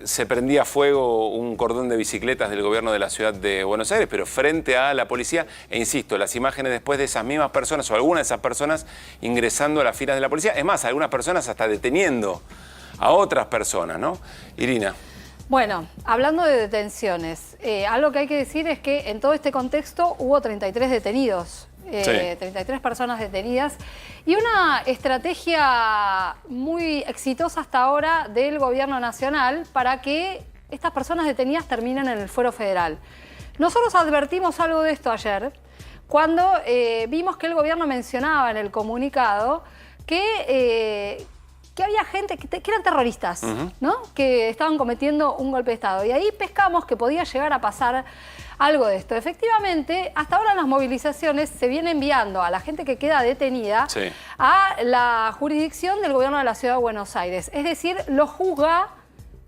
B: se prendía fuego un cordón de bicicletas del gobierno de la ciudad de Buenos Aires, pero frente a la policía, e insisto, las imágenes después de esas mismas personas o algunas de esas personas ingresando a las filas de la policía, es más, algunas personas hasta deteniendo a otras personas, ¿no? Irina.
T: Bueno, hablando de detenciones, algo que hay que decir es que en todo este contexto hubo 33 detenidos. 33 personas detenidas y una estrategia muy exitosa hasta ahora del gobierno nacional para que estas personas detenidas terminen en el fuero federal. Nosotros advertimos algo de esto ayer cuando vimos que el gobierno mencionaba en el comunicado que había gente que eran terroristas, ¿no? Que estaban cometiendo un golpe de Estado. Y ahí pescamos que podía llegar a pasar algo de esto. Efectivamente, hasta ahora en las movilizaciones se viene enviando a la gente que queda detenida a la jurisdicción del gobierno de la Ciudad de Buenos Aires. Es decir, lo juzga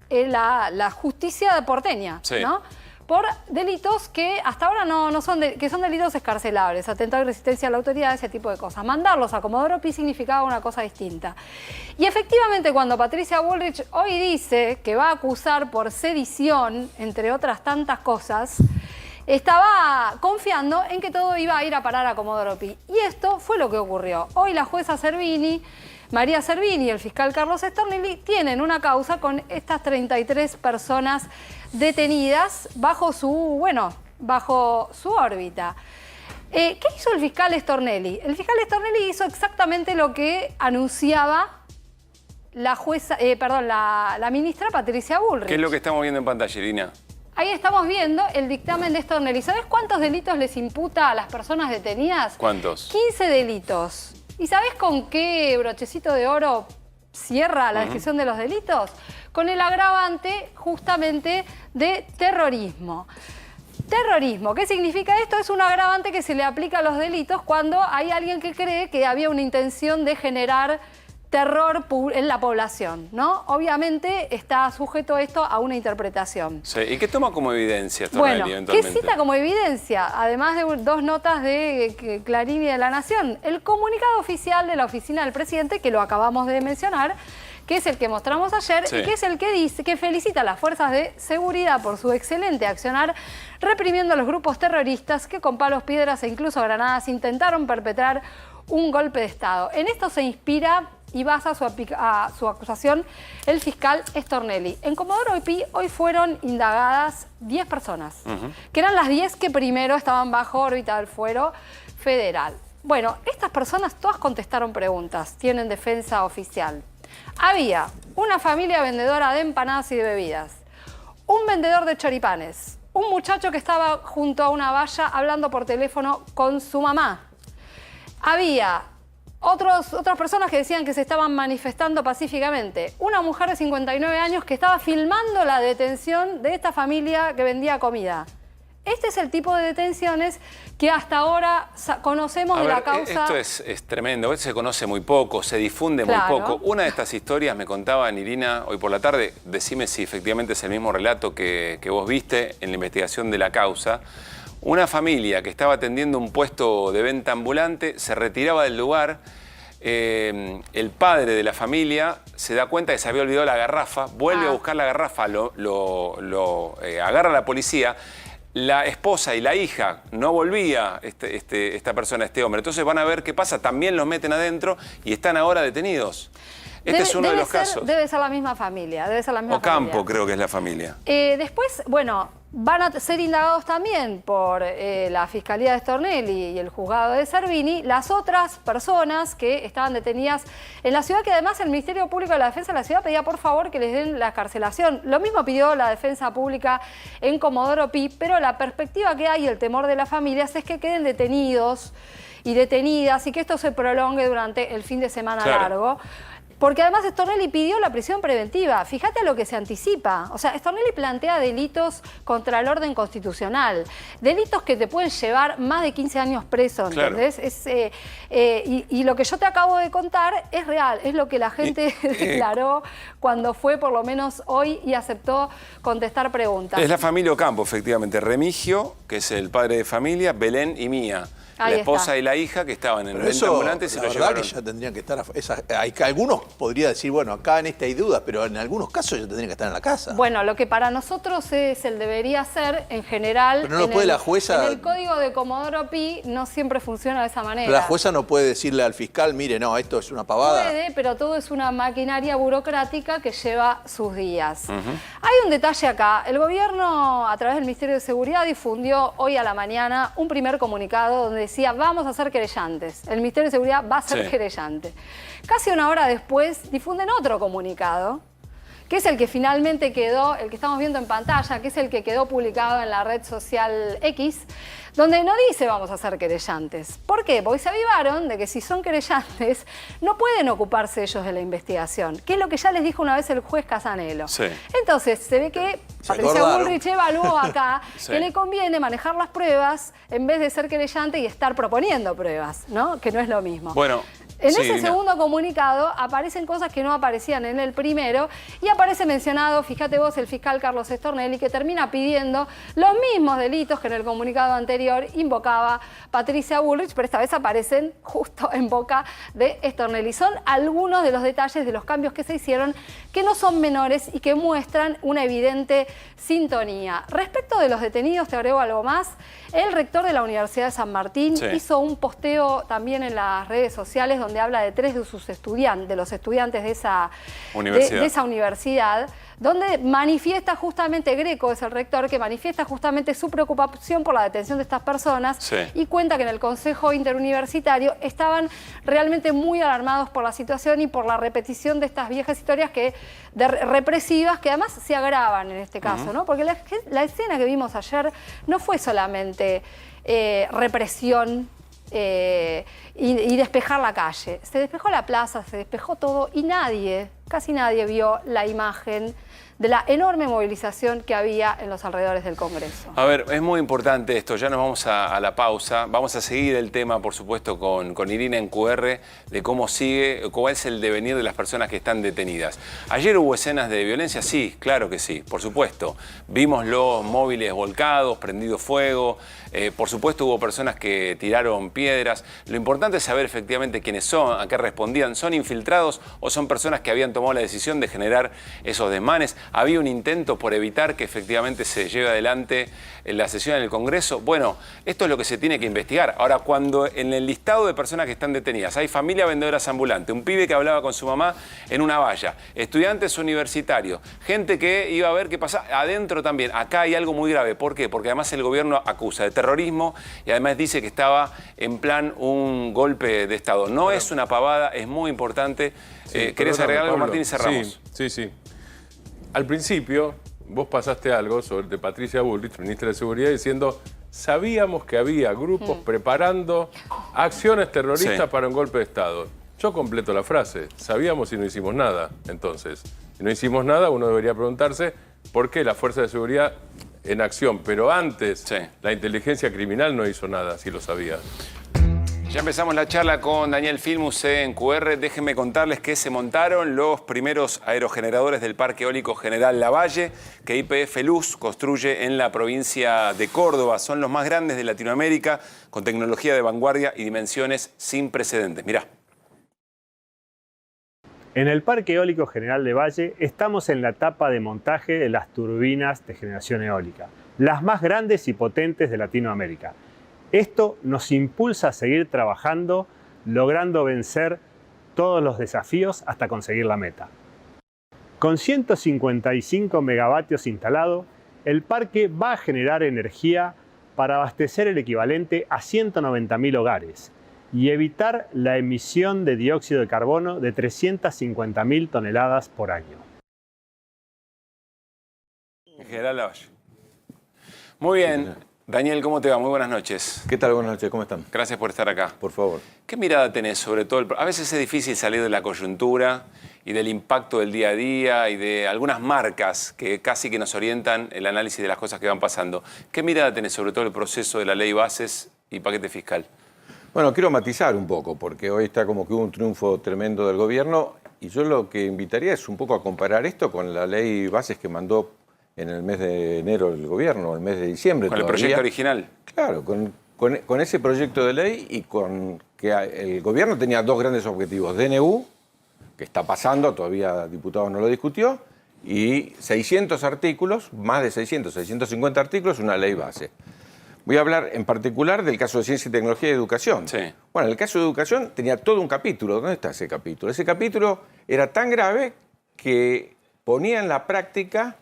T: la justicia porteña, ¿no? Por delitos que hasta ahora no son, que son delitos escarcelables, atentado y resistencia a la autoridad, ese tipo de cosas. Mandarlos a Comodoro Pi significaba una cosa distinta. Y efectivamente, cuando Patricia Bullrich hoy dice que va a acusar por sedición, entre otras tantas cosas, estaba confiando en que todo iba a ir a parar a Comodoro Pi. Y esto fue lo que ocurrió. Hoy la jueza María Servini y el fiscal Carlos Stornelli tienen una causa con estas 33 personas detenidas bajo su órbita. ¿Qué hizo el fiscal Stornelli? El fiscal Stornelli hizo exactamente lo que anunciaba la ministra Patricia Bullrich.
B: ¿Qué es lo que estamos viendo en pantalla, Irina?
T: Ahí estamos viendo el dictamen de Stornelli. ¿Sabes cuántos delitos les imputa a las personas detenidas?
B: ¿Cuántos?
T: 15 delitos. ¿Y sabés con qué brochecito de oro cierra la descripción de los delitos? Con el agravante justamente de terrorismo. Terrorismo, ¿qué significa esto? Es un agravante que se le aplica a los delitos cuando hay alguien que cree que había una intención de generar terror en la población, ¿no? Obviamente está sujeto esto a una interpretación.
B: Sí. ¿Y qué toma como evidencia?
T: Bueno, ¿qué cita como evidencia? Además de dos notas de Clarín y de La Nación. El comunicado oficial de la oficina del presidente, que lo acabamos de mencionar, que es el que mostramos ayer y que es el que dice que felicita a las fuerzas de seguridad por su excelente accionar reprimiendo a los grupos terroristas que con palos, piedras e incluso granadas intentaron perpetrar un golpe de Estado. En esto se inspira y basa su acusación el fiscal Stornelli. En Comodoro Pi hoy fueron indagadas 10 personas, que eran las 10 que primero estaban bajo órbita del fuero federal. Bueno, estas personas todas contestaron preguntas, tienen defensa oficial. Había una familia vendedora de empanadas y de bebidas, un vendedor de choripanes, un muchacho que estaba junto a una valla hablando por teléfono con su mamá. Había otras personas que decían que se estaban manifestando pacíficamente. Una mujer de 59 años que estaba filmando la detención de esta familia que vendía comida. Este es el tipo de detenciones que hasta ahora conocemos de la causa.
B: Esto es tremendo, se conoce muy poco, se difunde muy poco. Una de estas historias me contaba Irina hoy por la tarde, decime si efectivamente es el mismo relato que vos viste en la investigación de la causa. Una familia que estaba atendiendo un puesto de venta ambulante se retiraba del lugar. El padre de la familia se da cuenta que se había olvidado la garrafa, vuelve a buscar la garrafa, lo agarra la policía. La esposa y la hija no volvía esta persona, este hombre. Entonces van a ver qué pasa, también los meten adentro y están ahora detenidos. Este es uno de los casos.
T: Debe ser la misma familia,
B: Ocampo creo que es la familia.
T: Después, bueno, van a ser indagados también por la Fiscalía de Stornelli y el Juzgado de Cervini las otras personas que estaban detenidas en la ciudad, que además el Ministerio Público de la Defensa de la ciudad pedía por favor que les den la excarcelación. Lo mismo pidió la Defensa Pública en Comodoro Pi, pero la perspectiva que hay y el temor de las familias es que queden detenidos y detenidas y que esto se prolongue durante el fin de semana largo. Porque además Stornelli pidió la prisión preventiva. Fíjate a lo que se anticipa. O sea, Stornelli plantea delitos contra el orden constitucional. Delitos que te pueden llevar más de 15 años preso, ¿entendés? Y lo que yo te acabo de contar es real. Es lo que la gente declaró cuando fue, por lo menos hoy, y aceptó contestar preguntas.
B: Es la familia Ocampo, efectivamente. Remigio, que es el padre de familia, Belén y Mía. La esposa y la hija que estaban en el venta ambulante se lo llevaron.
Q: Que ya tendrían que estar. Algunos podría decir, bueno, acá en esta hay dudas, pero en algunos casos ya tendrían que estar en la casa.
T: Bueno, lo que para nosotros es el debería ser, en general.
Q: Pero no puede la jueza.
T: En el código de Comodoro Pi no siempre funciona de esa manera.
Q: Pero la jueza no puede decirle al fiscal, mire, no, esto es una pavada.
T: Puede, pero todo es una maquinaria burocrática que lleva sus días. Hay un detalle acá. El gobierno, a través del Ministerio de Seguridad, difundió hoy a la mañana un primer comunicado donde decía, vamos a ser querellantes. El Ministerio de Seguridad va a ser querellante. Casi una hora después difunden otro comunicado, que es el que finalmente quedó, el que estamos viendo en pantalla, que es el que quedó publicado en la red social X, donde no dice vamos a ser querellantes. ¿Por qué? Porque se avivaron de que si son querellantes no pueden ocuparse ellos de la investigación, que es lo que ya les dijo una vez el juez Casanelo. Entonces se ve que Patricia Bullrich evaluó acá que le conviene manejar las pruebas en vez de ser querellante y estar proponiendo pruebas, ¿no? Que no es lo mismo.
B: Bueno.
T: En ese segundo comunicado aparecen cosas que no aparecían en el primero y aparece mencionado, fíjate vos, el fiscal Carlos Stornelli, que termina pidiendo los mismos delitos que en el comunicado anterior invocaba Patricia Bullrich, pero esta vez aparecen justo en boca de Stornelli. Son algunos de los detalles de los cambios que se hicieron que no son menores y que muestran una evidente sintonía. Respecto de los detenidos, te agrego algo más. El rector de la Universidad de San Martín hizo un posteo también en las redes sociales donde habla de 3 de sus estudiantes, de los estudiantes de esa universidad, donde manifiesta justamente, Greco es el rector, que manifiesta justamente su preocupación por la detención de estas personas y cuenta que en el Consejo Interuniversitario estaban realmente muy alarmados por la situación y por la repetición de estas viejas historias represivas que además se agravan en este caso, ¿no? Porque la escena que vimos ayer no fue solamente represión y despejar la calle. Se despejó la plaza, se despejó todo y casi nadie vio la imagen de la enorme movilización que había en los alrededores del Congreso.
B: A ver, es muy importante esto, ya nos vamos a la pausa. Vamos a seguir el tema, por supuesto, con Irina en QR, de cómo sigue, cuál es el devenir de las personas que están detenidas. Ayer hubo escenas de violencia, sí, claro que sí, por supuesto. Vimos los móviles volcados, prendido fuego, por supuesto hubo personas que tiraron piedras. Lo importante es saber efectivamente quiénes son, a qué respondían. ¿Son infiltrados o son personas que habían tomado la decisión de generar esos desmanes? ¿Había un intento por evitar que efectivamente se lleve adelante la sesión en el Congreso? Bueno, esto es lo que se tiene que investigar. Ahora, cuando en el listado de personas que están detenidas hay familia vendedoras ambulantes, un pibe que hablaba con su mamá en una valla, estudiantes universitarios, gente que iba a ver qué pasa adentro también. Acá hay algo muy grave. ¿Por qué? Porque además el gobierno acusa de terrorismo y además dice que estaba en plan un golpe de Estado. No es una pavada, es muy importante. ¿Querés agregar algo, Martín, y cerramos?
O: Sí. Al principio, vos pasaste algo de Patricia Bullrich, ministra de Seguridad, diciendo: sabíamos que había grupos preparando acciones terroristas para un golpe de Estado. Yo completo la frase: sabíamos y no hicimos nada. Entonces, si no hicimos nada, uno debería preguntarse por qué la fuerza de seguridad en acción, pero antes la inteligencia criminal no hizo nada, si lo sabía.
B: Ya empezamos la charla con Daniel Filmus en QR. Déjenme contarles que se montaron los primeros aerogeneradores del Parque Eólico General Lavalle, que YPF Luz construye en la provincia de Córdoba. Son los más grandes de Latinoamérica, con tecnología de vanguardia y dimensiones sin precedentes. Mirá.
A: En el Parque Eólico General de Valle estamos en la etapa de montaje de las turbinas de generación eólica, las más grandes y potentes de Latinoamérica. Esto nos impulsa a seguir trabajando, logrando vencer todos los desafíos hasta conseguir la meta. Con 155 megavatios instalados, el parque va a generar energía para abastecer el equivalente a 190.000 hogares y evitar la emisión de dióxido de carbono de 350.000 toneladas por año.
B: General Lavalle. Muy bien. Daniel, ¿cómo te va? Muy buenas noches.
D: ¿Qué tal? Buenas noches, ¿cómo están?
B: Gracias por estar acá.
D: Por favor.
B: ¿Qué mirada tenés sobre todo? A veces es difícil salir de la coyuntura y del impacto del día a día y de algunas marcas que casi que nos orientan el análisis de las cosas que van pasando. ¿Qué mirada tenés sobre todo el proceso de la ley bases y paquete fiscal?
D: Bueno, quiero matizar un poco, porque hoy está como que hubo un triunfo tremendo del gobierno y yo lo que invitaría es un poco a comparar esto con la ley bases que mandó en el mes de enero el gobierno, el mes de diciembre.
B: ¿Con el proyecto original?
D: Claro, con ese proyecto de ley y con que el gobierno tenía dos grandes objetivos. DNU, que está pasando, todavía diputados no lo discutió, y 600 artículos, más de 650 artículos, una ley base. Voy a hablar en particular del caso de Ciencia y Tecnología y Educación.
B: Sí.
D: Bueno, el caso de Educación tenía todo un capítulo. ¿Dónde está ese capítulo? Ese capítulo era tan grave que ponía en la práctica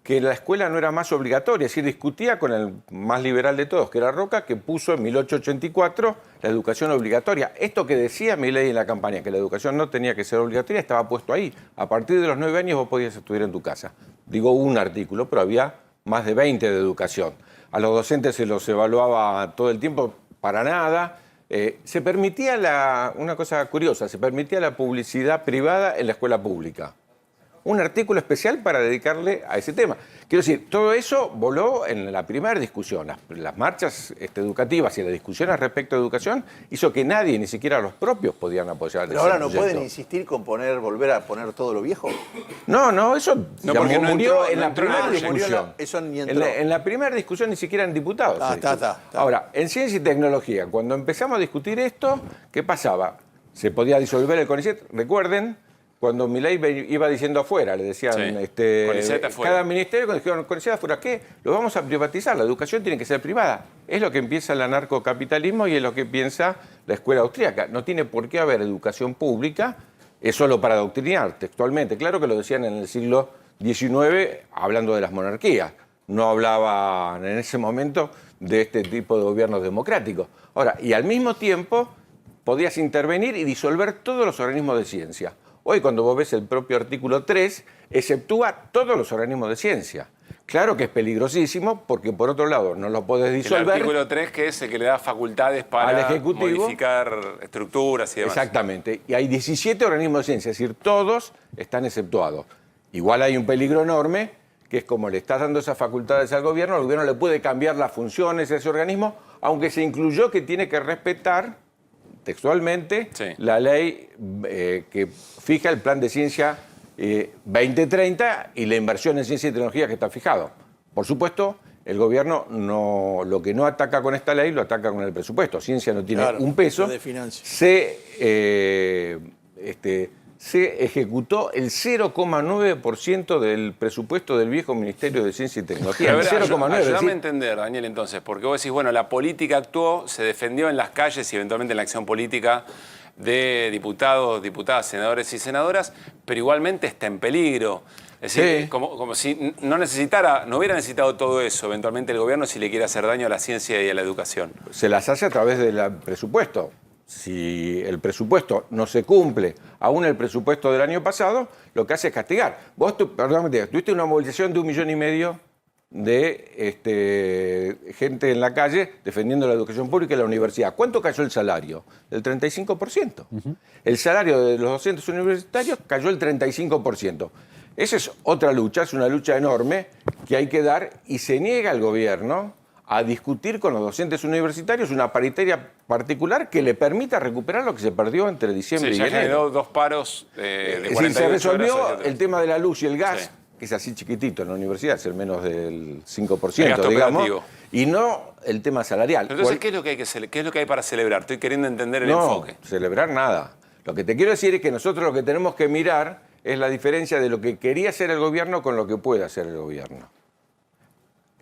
D: que la escuela no era más obligatoria, es decir, discutía con el más liberal de todos, que era Roca, que puso en 1884 la educación obligatoria. Esto que decía Milei en la campaña, que la educación no tenía que ser obligatoria, estaba puesto ahí. A partir de los 9 años vos podías estudiar en tu casa. Digo un artículo, pero había más de 20 de educación. A los docentes se los evaluaba todo el tiempo para nada. Se permitía una cosa curiosa, se permitía la publicidad privada en la escuela pública. Un artículo especial para dedicarle a ese tema. Quiero decir, todo eso voló en la primera discusión. Las marchas educativas y las discusiones respecto a educación hizo que nadie, ni siquiera los propios, podían apoyar
Q: ¿Pero ahora no pueden insistir con volver a poner todo lo viejo?
D: No, eso
B: porque no
D: murió
B: entró,
D: en la primera
Q: discusión.
D: discusión.
Q: Eso ni entró.
D: En la primera discusión ni siquiera eran diputados.
Q: Está.
D: Ahora, en Ciencia y Tecnología, cuando empezamos a discutir esto, ¿qué pasaba? Se podía disolver el CONICET. Recuerden, cuando Milei iba diciendo afuera, le decían, cada ministerio, cuando dijeron CONICET afuera, ¿qué? Lo vamos a privatizar, la educación tiene que ser privada. Es lo que empieza el anarcocapitalismo y es lo que piensa la escuela austríaca. No tiene por qué haber educación pública, es solo para adoctrinar textualmente. Claro que lo decían en el siglo XIX hablando de las monarquías. No hablaban en ese momento de este tipo de gobiernos democráticos. Ahora, y al mismo tiempo podías intervenir y disolver todos los organismos de ciencia. Hoy, cuando vos ves el propio artículo 3, exceptúa todos los organismos de ciencia. Claro que es peligrosísimo porque, por otro lado, no lo podés disolver.
B: El artículo 3, que es el que le da facultades para
D: al Ejecutivo
B: modificar estructuras y demás.
D: Exactamente. Y hay 17 organismos de ciencia, es decir, todos están exceptuados. Igual hay un peligro enorme, que es como le estás dando esas facultades al gobierno, el gobierno le puede cambiar las funciones a ese organismo, aunque se incluyó que tiene que respetar textualmente la ley que fija el plan de ciencia 2030 y la inversión en ciencia y tecnología que está fijado. Por supuesto, el gobierno lo que no ataca con esta ley lo ataca con el presupuesto. Ciencia no tiene un peso. Se ejecutó el 0,9% del presupuesto del viejo Ministerio de Ciencia y Tecnología.
B: A ver,
D: 0,9%.
B: Ayúdame a entender, Daniel, entonces, porque vos decís, bueno, la política actuó, se defendió en las calles y eventualmente en la acción política de diputados, diputadas, senadores y senadoras, pero igualmente está en peligro. Es decir, como si no hubiera necesitado todo eso eventualmente el gobierno si le quiere hacer daño a la ciencia y a la educación.
D: Se las hace a través del presupuesto. Si el presupuesto no se cumple, aún el presupuesto del año pasado, lo que hace es castigar. Vos, tuviste una movilización de 1,5 millones de gente en la calle defendiendo la educación pública y la universidad. ¿Cuánto cayó el salario? Del 35%. El salario de los docentes universitarios cayó el 35%. Esa es otra lucha, es una lucha enorme que hay que dar y se niega el gobierno a discutir con los docentes universitarios una paritaria particular que le permita recuperar lo que se perdió entre diciembre y enero.
B: Generó 2 paros de 48
D: se resolvió
B: horas
D: el tema de la luz y el gas, que es así chiquitito en la universidad, es el menos del 5%, digamos,
B: operativo.
D: Y no el tema salarial.
B: Entonces, ¿qué es lo que hay para celebrar? Estoy queriendo entender el enfoque.
D: No, celebrar nada. Lo que te quiero decir es que nosotros lo que tenemos que mirar es la diferencia de lo que quería hacer el gobierno con lo que puede hacer el gobierno.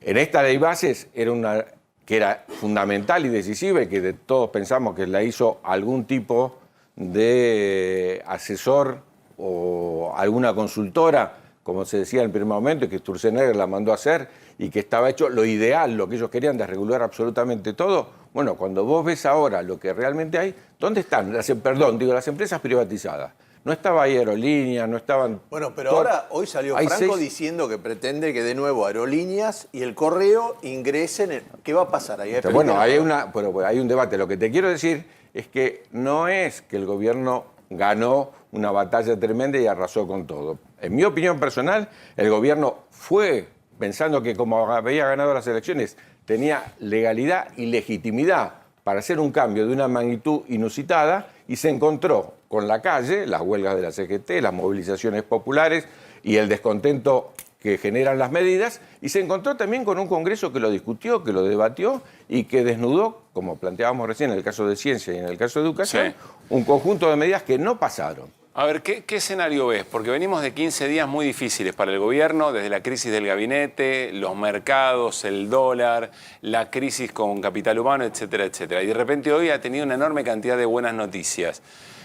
D: En esta ley bases que era fundamental y decisiva y que todos pensamos que la hizo algún tipo de asesor o alguna consultora, como se decía en el primer momento, y que Sturzenegger la mandó a hacer y que estaba hecho lo ideal, lo que ellos querían, de regular absolutamente todo. Bueno, cuando vos ves ahora lo que realmente hay, ¿dónde están? Las empresas privatizadas. No estaba ahí Aerolíneas, no estaban...
Q: Bueno, pero ahora, hoy salió Franco diciendo que pretende que de nuevo Aerolíneas y el Correo ingresen. ¿Qué va a pasar ahí?
D: Bueno, hay un debate. Lo que te quiero decir es que no es que el gobierno ganó una batalla tremenda y arrasó con todo. En mi opinión personal, el gobierno fue pensando que como había ganado las elecciones, tenía legalidad y legitimidad para hacer un cambio de una magnitud inusitada y se encontró con la calle, las huelgas de la CGT, las movilizaciones populares y el descontento que generan las medidas, y se encontró también con un Congreso que lo discutió, que lo debatió y que desnudó, como planteábamos recién en el caso de ciencia y en el caso de educación, un conjunto de medidas que no pasaron.
B: A ver, ¿qué escenario ves? Porque venimos de 15 días muy difíciles para el gobierno, desde la crisis del gabinete, los mercados, el dólar, la crisis con capital humano, etcétera, etcétera. Y de repente hoy ha tenido una enorme cantidad de buenas noticias.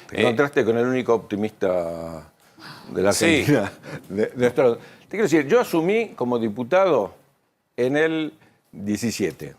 D: Te encontraste con el único optimista de la Argentina. Te quiero decir, yo asumí como diputado en el 17.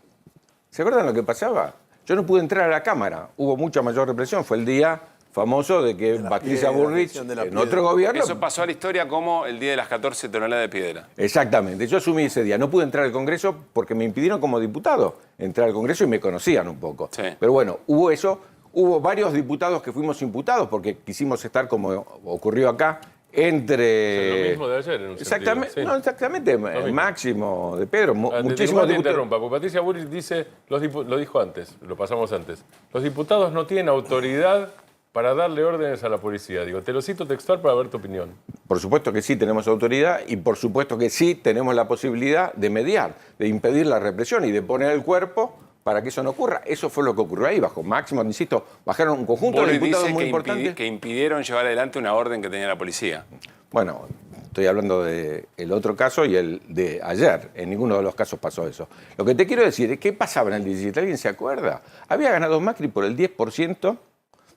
D: ¿Se acuerdan lo que pasaba? Yo no pude entrar a la Cámara. Hubo mucha mayor represión. Fue el día famoso de que Patricia Bullrich, en otro gobierno...
B: Eso pasó a la historia como el día de las 14 toneladas de piedra.
D: Exactamente. Yo asumí ese día. No pude entrar al Congreso porque me impidieron como diputado entrar al Congreso y me conocían un poco. Sí. Pero bueno, hubo eso. Hubo varios diputados que fuimos imputados porque quisimos estar, como ocurrió acá, entre...
O: Es lo mismo de ayer, en un
D: exactamente,
O: sentido. Sí.
D: No, exactamente. Máximo, de Pedro, muchísimos
O: diputados. Te
D: diputados.
O: interrumpa, porque Patricia Bullrich dice, lo dijo antes, lo pasamos antes, los diputados no tienen autoridad para darle órdenes a la policía. Digo, te lo cito textual para ver tu opinión.
D: Por supuesto que sí tenemos autoridad y por supuesto que sí tenemos la posibilidad de mediar, de impedir la represión y de poner el cuerpo para que eso no ocurra. Eso fue lo que ocurrió ahí, bajo Máximo, insisto, bajaron un conjunto de diputados muy importantes.
B: Que impidieron llevar adelante una orden que tenía la policía.
D: Bueno, estoy hablando del otro caso y el de ayer. En ninguno de los casos pasó eso. Lo que te quiero decir es, ¿qué pasaba en el 17? ¿Alguien se acuerda? Había ganado Macri por el 10%,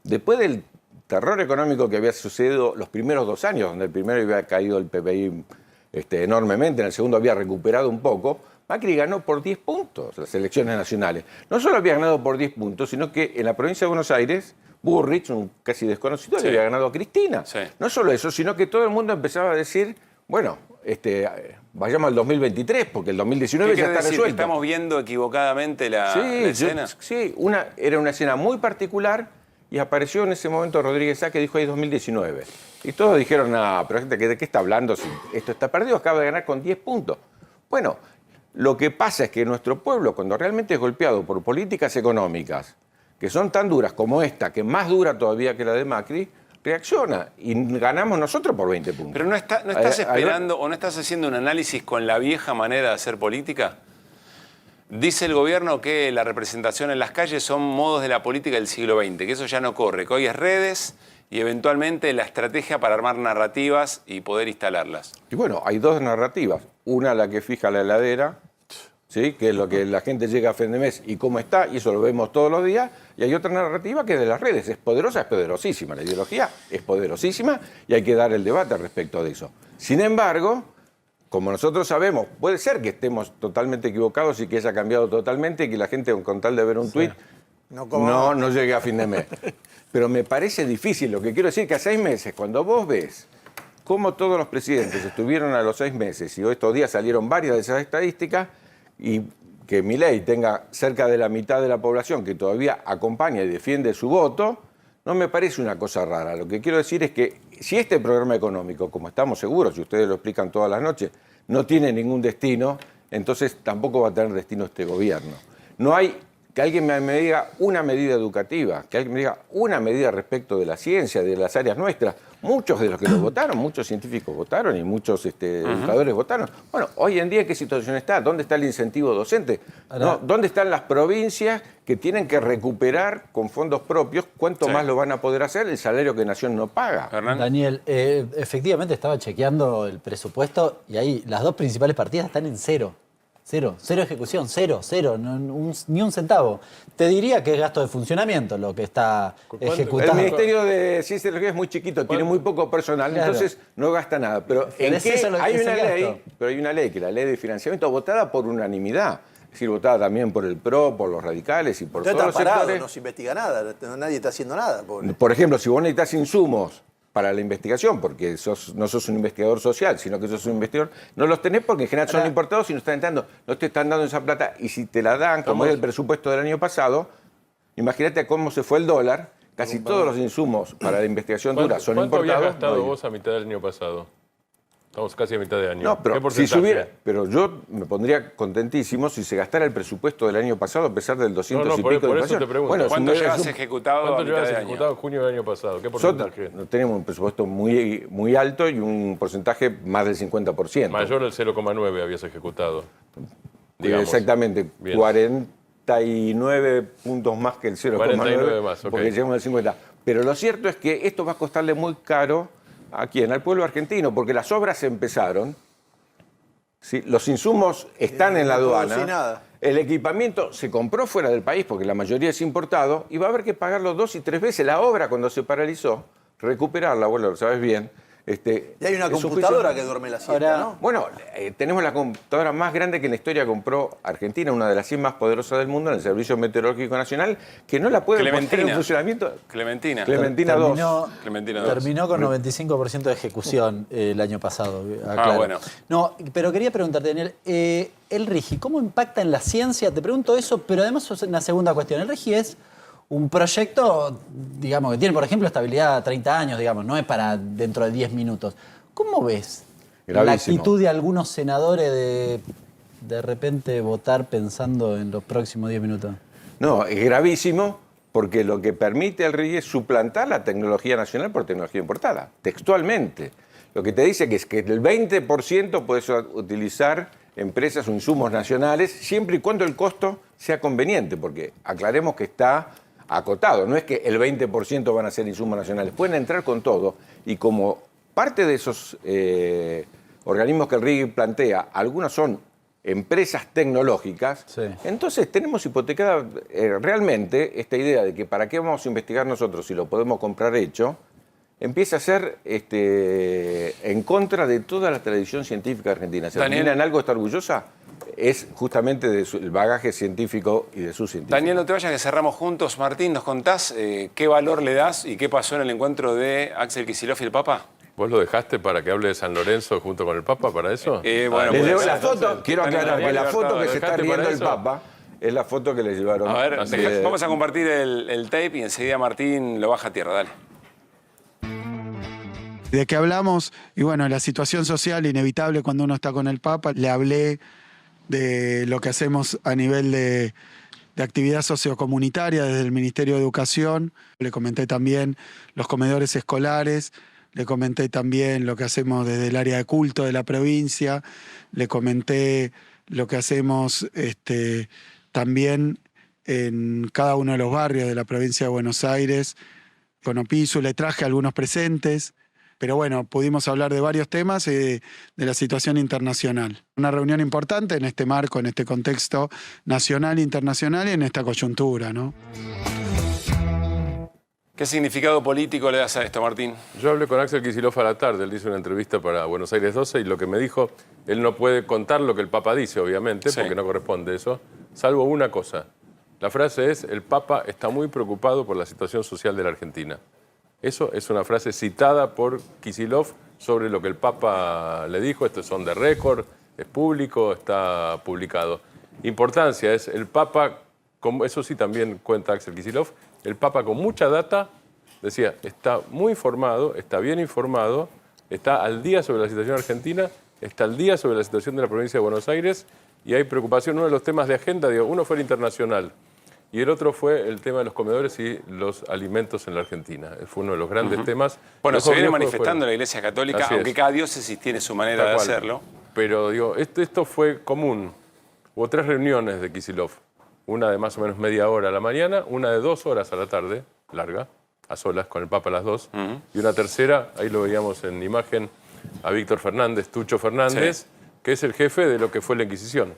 D: después del terror económico que había sucedido los primeros 2 años, donde el primero había caído el PBI enormemente, en el segundo había recuperado un poco. Macri ganó por 10 puntos las elecciones nacionales. No solo había ganado por 10 puntos, sino que en la provincia de Buenos Aires, Bullrich, un casi desconocido, le había ganado a Cristina. Sí. No solo eso, sino que todo el mundo empezaba a decir, bueno, vayamos al 2023, porque el 2019 ya está resuelto.
B: ¿Estamos viendo equivocadamente la escena?
D: Sí, era una escena muy particular y apareció en ese momento Rodríguez Sá que dijo ahí 2019. Y todos dijeron, no, pero gente, ¿de qué está hablando? Si esto está perdido, acaba de ganar con 10 puntos. Bueno, lo que pasa es que nuestro pueblo, cuando realmente es golpeado por políticas económicas que son tan duras como esta, que es más dura todavía que la de Macri, reacciona y ganamos nosotros por 20 puntos.
B: Pero ¿no estás esperando o no estás haciendo un análisis con la vieja manera de hacer política? Dice el gobierno que la representación en las calles son modos de la política del siglo XX, que eso ya no corre, que hoy es redes y eventualmente la estrategia para armar narrativas y poder instalarlas.
D: Y bueno, hay dos narrativas. Una, la que fija la heladera, ¿sí? Que es lo que la gente llega a fin de mes y cómo está, y eso lo vemos todos los días. Y hay otra narrativa que es de las redes. Es poderosa, es poderosísima. La ideología es poderosísima y hay que dar el debate respecto de eso. Sin embargo, como nosotros sabemos, puede ser que estemos totalmente equivocados y que haya cambiado totalmente y que la gente con tal de ver un tuit no llegue a fin de mes. Pero me parece difícil. Lo que quiero decir es que a 6 meses, cuando vos ves cómo todos los presidentes estuvieron a los 6 meses y estos días salieron varias de esas estadísticas y que Milei tenga cerca de la mitad de la población que todavía acompaña y defiende su voto, no me parece una cosa rara. Lo que quiero decir es que si este programa económico, como estamos seguros, y ustedes lo explican todas las noches, no tiene ningún destino, entonces tampoco va a tener destino este gobierno. No hay que alguien me diga una medida educativa, que alguien me diga una medida respecto de la ciencia, de las áreas nuestras. Muchos de los que lo votaron, muchos científicos votaron y muchos educadores votaron. Bueno, hoy en día, ¿en qué situación está? ¿Dónde está el incentivo docente? ¿No? ¿Dónde están las provincias que tienen que recuperar con fondos propios? ¿Cuánto más lo van a poder hacer? El salario que Nación no paga.
P: Daniel, efectivamente estaba chequeando el presupuesto y ahí las dos principales partidas están en cero. Cero ejecución, cero, ni un centavo. Te diría que es gasto de funcionamiento lo que está ejecutado.
D: El Ministerio de Ciencia y Tecnología es muy chiquito, tiene muy poco personal, entonces no gasta nada. Pero hay una ley, que es la ley de financiamiento, votada por unanimidad. Es decir, votada también por el PRO, por los radicales y por todos los sectores.
Q: No se investiga nada, nadie está haciendo nada.
D: Por ejemplo, si vos necesitas insumos para la investigación, porque no sos un investigador social, sino que sos un investigador, no los tenés porque en general son importados y no te están dando esa plata, y si te la dan, como es el presupuesto del año pasado, imagínate cómo se fue el dólar, casi todos los insumos para la investigación dura son importados.
O: ¿Cuánto habías gastado vos a mitad del año pasado? Estamos casi a mitad de año.
D: No, pero,
O: ¿qué porcentaje?
D: Pero yo me pondría contentísimo si se gastara el presupuesto del año pasado a pesar del 200 y pico de inflación.
O: Te pregunto.
B: Bueno, ¿cuánto llevas ejecutado
O: en junio del año pasado? ¿Qué porcentaje?
D: Nosotros tenemos un presupuesto muy alto y un porcentaje más del 50%.
O: Mayor del 0,9 habías ejecutado. Digamos.
D: Exactamente. Bien. 49 puntos más que el 0,9.
O: 49 más, ok.
D: Porque llegamos al 50. Pero lo cierto es que esto va a costarle muy caro ¿a quién? Al pueblo argentino, porque las obras empezaron, ¿sí? Los insumos están en la aduana, el equipamiento se compró fuera del país porque la mayoría es importado y va a haber que pagarlo 2 y 3 veces. La obra, cuando se paralizó, recuperarla, bueno, lo sabes bien.
Q: Y hay una computadora que duerme la siesta, ¿no?
D: Bueno, tenemos la computadora más grande que en la historia compró Argentina, una de las 100 más poderosas del mundo, en el Servicio Meteorológico Nacional, que no la puede poner en funcionamiento.
B: Clementina
D: 2.
P: Terminó con 95% de ejecución el año pasado.
B: Bueno.
P: No, pero quería preguntarte, Daniel, el RIGI, ¿cómo impacta en la ciencia? Te pregunto eso, pero además una segunda cuestión. El RIGI es un proyecto, digamos, que tiene, por ejemplo, estabilidad a 30 años, digamos, no es para dentro de 10 minutos. ¿Cómo ves la actitud de algunos senadores de repente votar pensando en los próximos 10 minutos?
D: No, es gravísimo porque lo que permite al RIGI es suplantar la tecnología nacional por tecnología importada, textualmente. Lo que te dice que es que el 20% puedes utilizar empresas o insumos nacionales siempre y cuando el costo sea conveniente, porque aclaremos que está acotado, no es que el 20% van a ser insumos nacionales, pueden entrar con todo y como parte de esos organismos que el RIGI plantea, algunos son empresas tecnológicas, entonces tenemos hipotecada realmente esta idea de que para qué vamos a investigar nosotros si lo podemos comprar hecho, empieza a ser en contra de toda la tradición científica argentina. Si Argentina en algo está orgullosa, es justamente del bagaje científico y de sus científicos.
B: Daniel, no te vayas, que cerramos juntos. Martín, ¿nos contás qué valor le das y qué pasó en el encuentro de Axel Kicillof y el Papa?
O: ¿Vos lo dejaste para que hable de San Lorenzo junto con el Papa para eso?
D: Bueno, les leo la foto. Quiero aclarar que la foto que se está riendo el Papa es la foto que le llevaron.
B: A ver, vamos a compartir el tape y enseguida Martín lo baja a tierra, dale.
W: De que hablamos, y bueno, la situación social inevitable cuando uno está con el Papa, le hablé de lo que hacemos a nivel de actividad sociocomunitaria desde el Ministerio de Educación, le comenté también los comedores escolares, le comenté también lo que hacemos desde el área de culto de la provincia, le comenté lo que hacemos también en cada uno de los barrios de la provincia de Buenos Aires, con Opisu, le traje algunos presentes, pero bueno, pudimos hablar de varios temas y de la situación internacional. Una reunión importante en este marco, en este contexto nacional, internacional y en esta coyuntura, ¿no?
B: ¿Qué significado político le das a esto, Martín?
O: Yo hablé con Axel Kicillof a la tarde, él hizo una entrevista para Buenos Aires 12 y lo que me dijo, él no puede contar lo que el Papa dice, obviamente, porque no corresponde eso, salvo una cosa. La frase es, el Papa está muy preocupado por la situación social de la Argentina. Eso es una frase citada por Kicillof sobre lo que el Papa le dijo, estos son de récord, es público, está publicado. Importancia es, el Papa, eso sí también cuenta Axel Kicillof, el Papa con mucha data, decía, está muy informado, está bien informado, está al día sobre la situación argentina, está al día sobre la situación de la provincia de Buenos Aires y hay preocupación. Uno de los temas de agenda, uno fue el internacional y el otro fue el tema de los comedores y los alimentos en la Argentina. Fue uno de los grandes temas.
B: Bueno, se viene manifestando en la Iglesia Católica, aunque cada diócesis tiene su manera de hacerlo.
O: Pero digo, esto fue común. Hubo 3 reuniones de Kicillof. Una de más o menos media hora a la mañana, una de 2 horas a la tarde, larga, a solas, con el Papa a las 2. Y una tercera, ahí lo veíamos en imagen, a Víctor Fernández, Tucho Fernández, que es el jefe de lo que fue la Inquisición.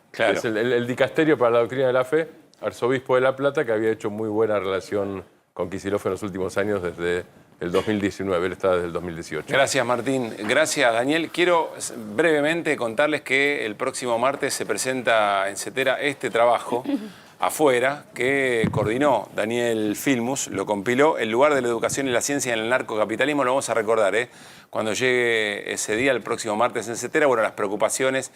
O: Claro. Es el dicasterio para la doctrina de la fe, arzobispo de La Plata, que había hecho muy buena relación con Kicillof en los últimos años desde el 2019, él está desde el 2018.
B: Gracias, Martín. Gracias, Daniel. Quiero brevemente contarles que el próximo martes se presenta en CETERA este trabajo afuera que coordinó Daniel Filmus, lo compiló, El lugar de la educación y la ciencia en el narcocapitalismo. Lo vamos a recordar, cuando llegue ese día, el próximo martes en CETERA. Bueno, las preocupaciones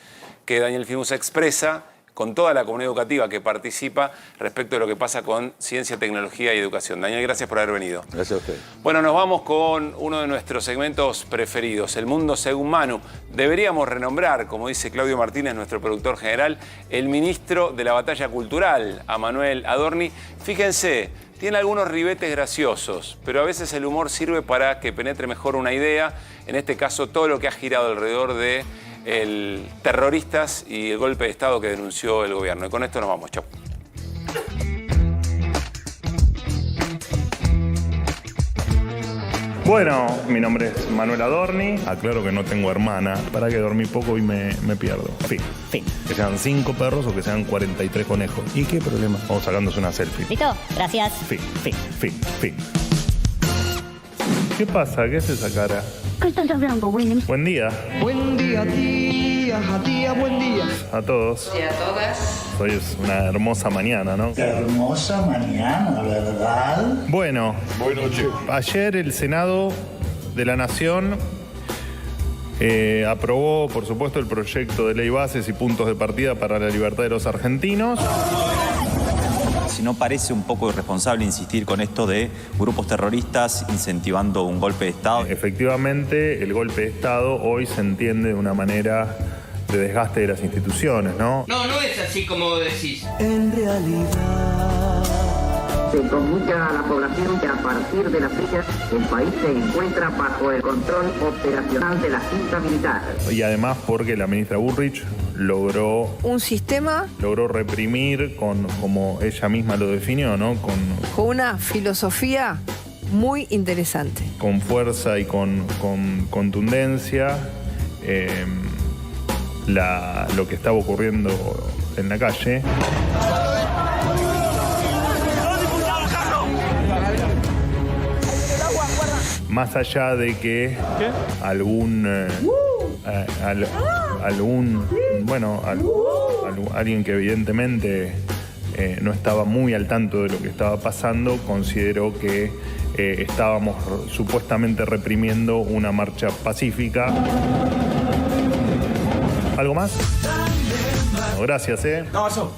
B: que Daniel Filmus expresa con toda la comunidad educativa que participa respecto de lo que pasa con ciencia, tecnología y educación. Daniel, gracias por haber venido.
D: Gracias a usted.
B: Bueno, nos vamos con uno de nuestros segmentos preferidos, El Mundo Según Manu. Deberíamos renombrar, como dice Claudio Martínez, nuestro productor general, el ministro de la batalla cultural, a Manuel Adorni. Fíjense, tiene algunos ribetes graciosos, pero a veces el humor sirve para que penetre mejor una idea. En este caso, todo lo que ha girado alrededor de terroristas y el golpe de Estado que denunció el gobierno. Y con esto nos vamos. Chau.
M: Bueno, mi nombre es Manuel Adorni. Aclaro que no tengo hermana. Para que dormí poco y me pierdo. Fin. Que sean 5 perros o que sean 43 conejos. ¿Y qué problema? Vamos sacándose una selfie.
E: ¿Listo? Gracias.
M: Fin. ¿Qué pasa? ¿Qué es esa cara?
E: ¿Qué estás hablando, Williams?
M: Buen día.
E: Buen día, tía, buen día.
M: A todos.
E: Y a todas.
M: Hoy es una hermosa mañana, ¿no?
F: Hermosa mañana, ¿verdad?
M: Bueno, ayer el Senado de la Nación aprobó, por supuesto, el proyecto de ley bases y puntos de partida para la libertad de los argentinos.
H: Si no parece un poco irresponsable insistir con esto de grupos terroristas incentivando un golpe de Estado.
M: Efectivamente, el golpe de Estado hoy se entiende de una manera de desgaste de las instituciones, ¿no?
I: No es así como decís.
F: En realidad
Y: se comunica a la población que a partir de la fecha el país se encuentra bajo el control operacional de la Junta Militar.
M: Y además porque la ministra Bullrich logró reprimir como ella misma lo definió, ¿no? Con
C: una filosofía muy interesante.
M: Con fuerza y con contundencia lo que estaba ocurriendo en la calle. Más allá de que alguien que evidentemente no estaba muy al tanto de lo que estaba pasando, consideró que estábamos supuestamente reprimiendo una marcha pacífica. ¿Algo más? No, gracias,
I: No, eso.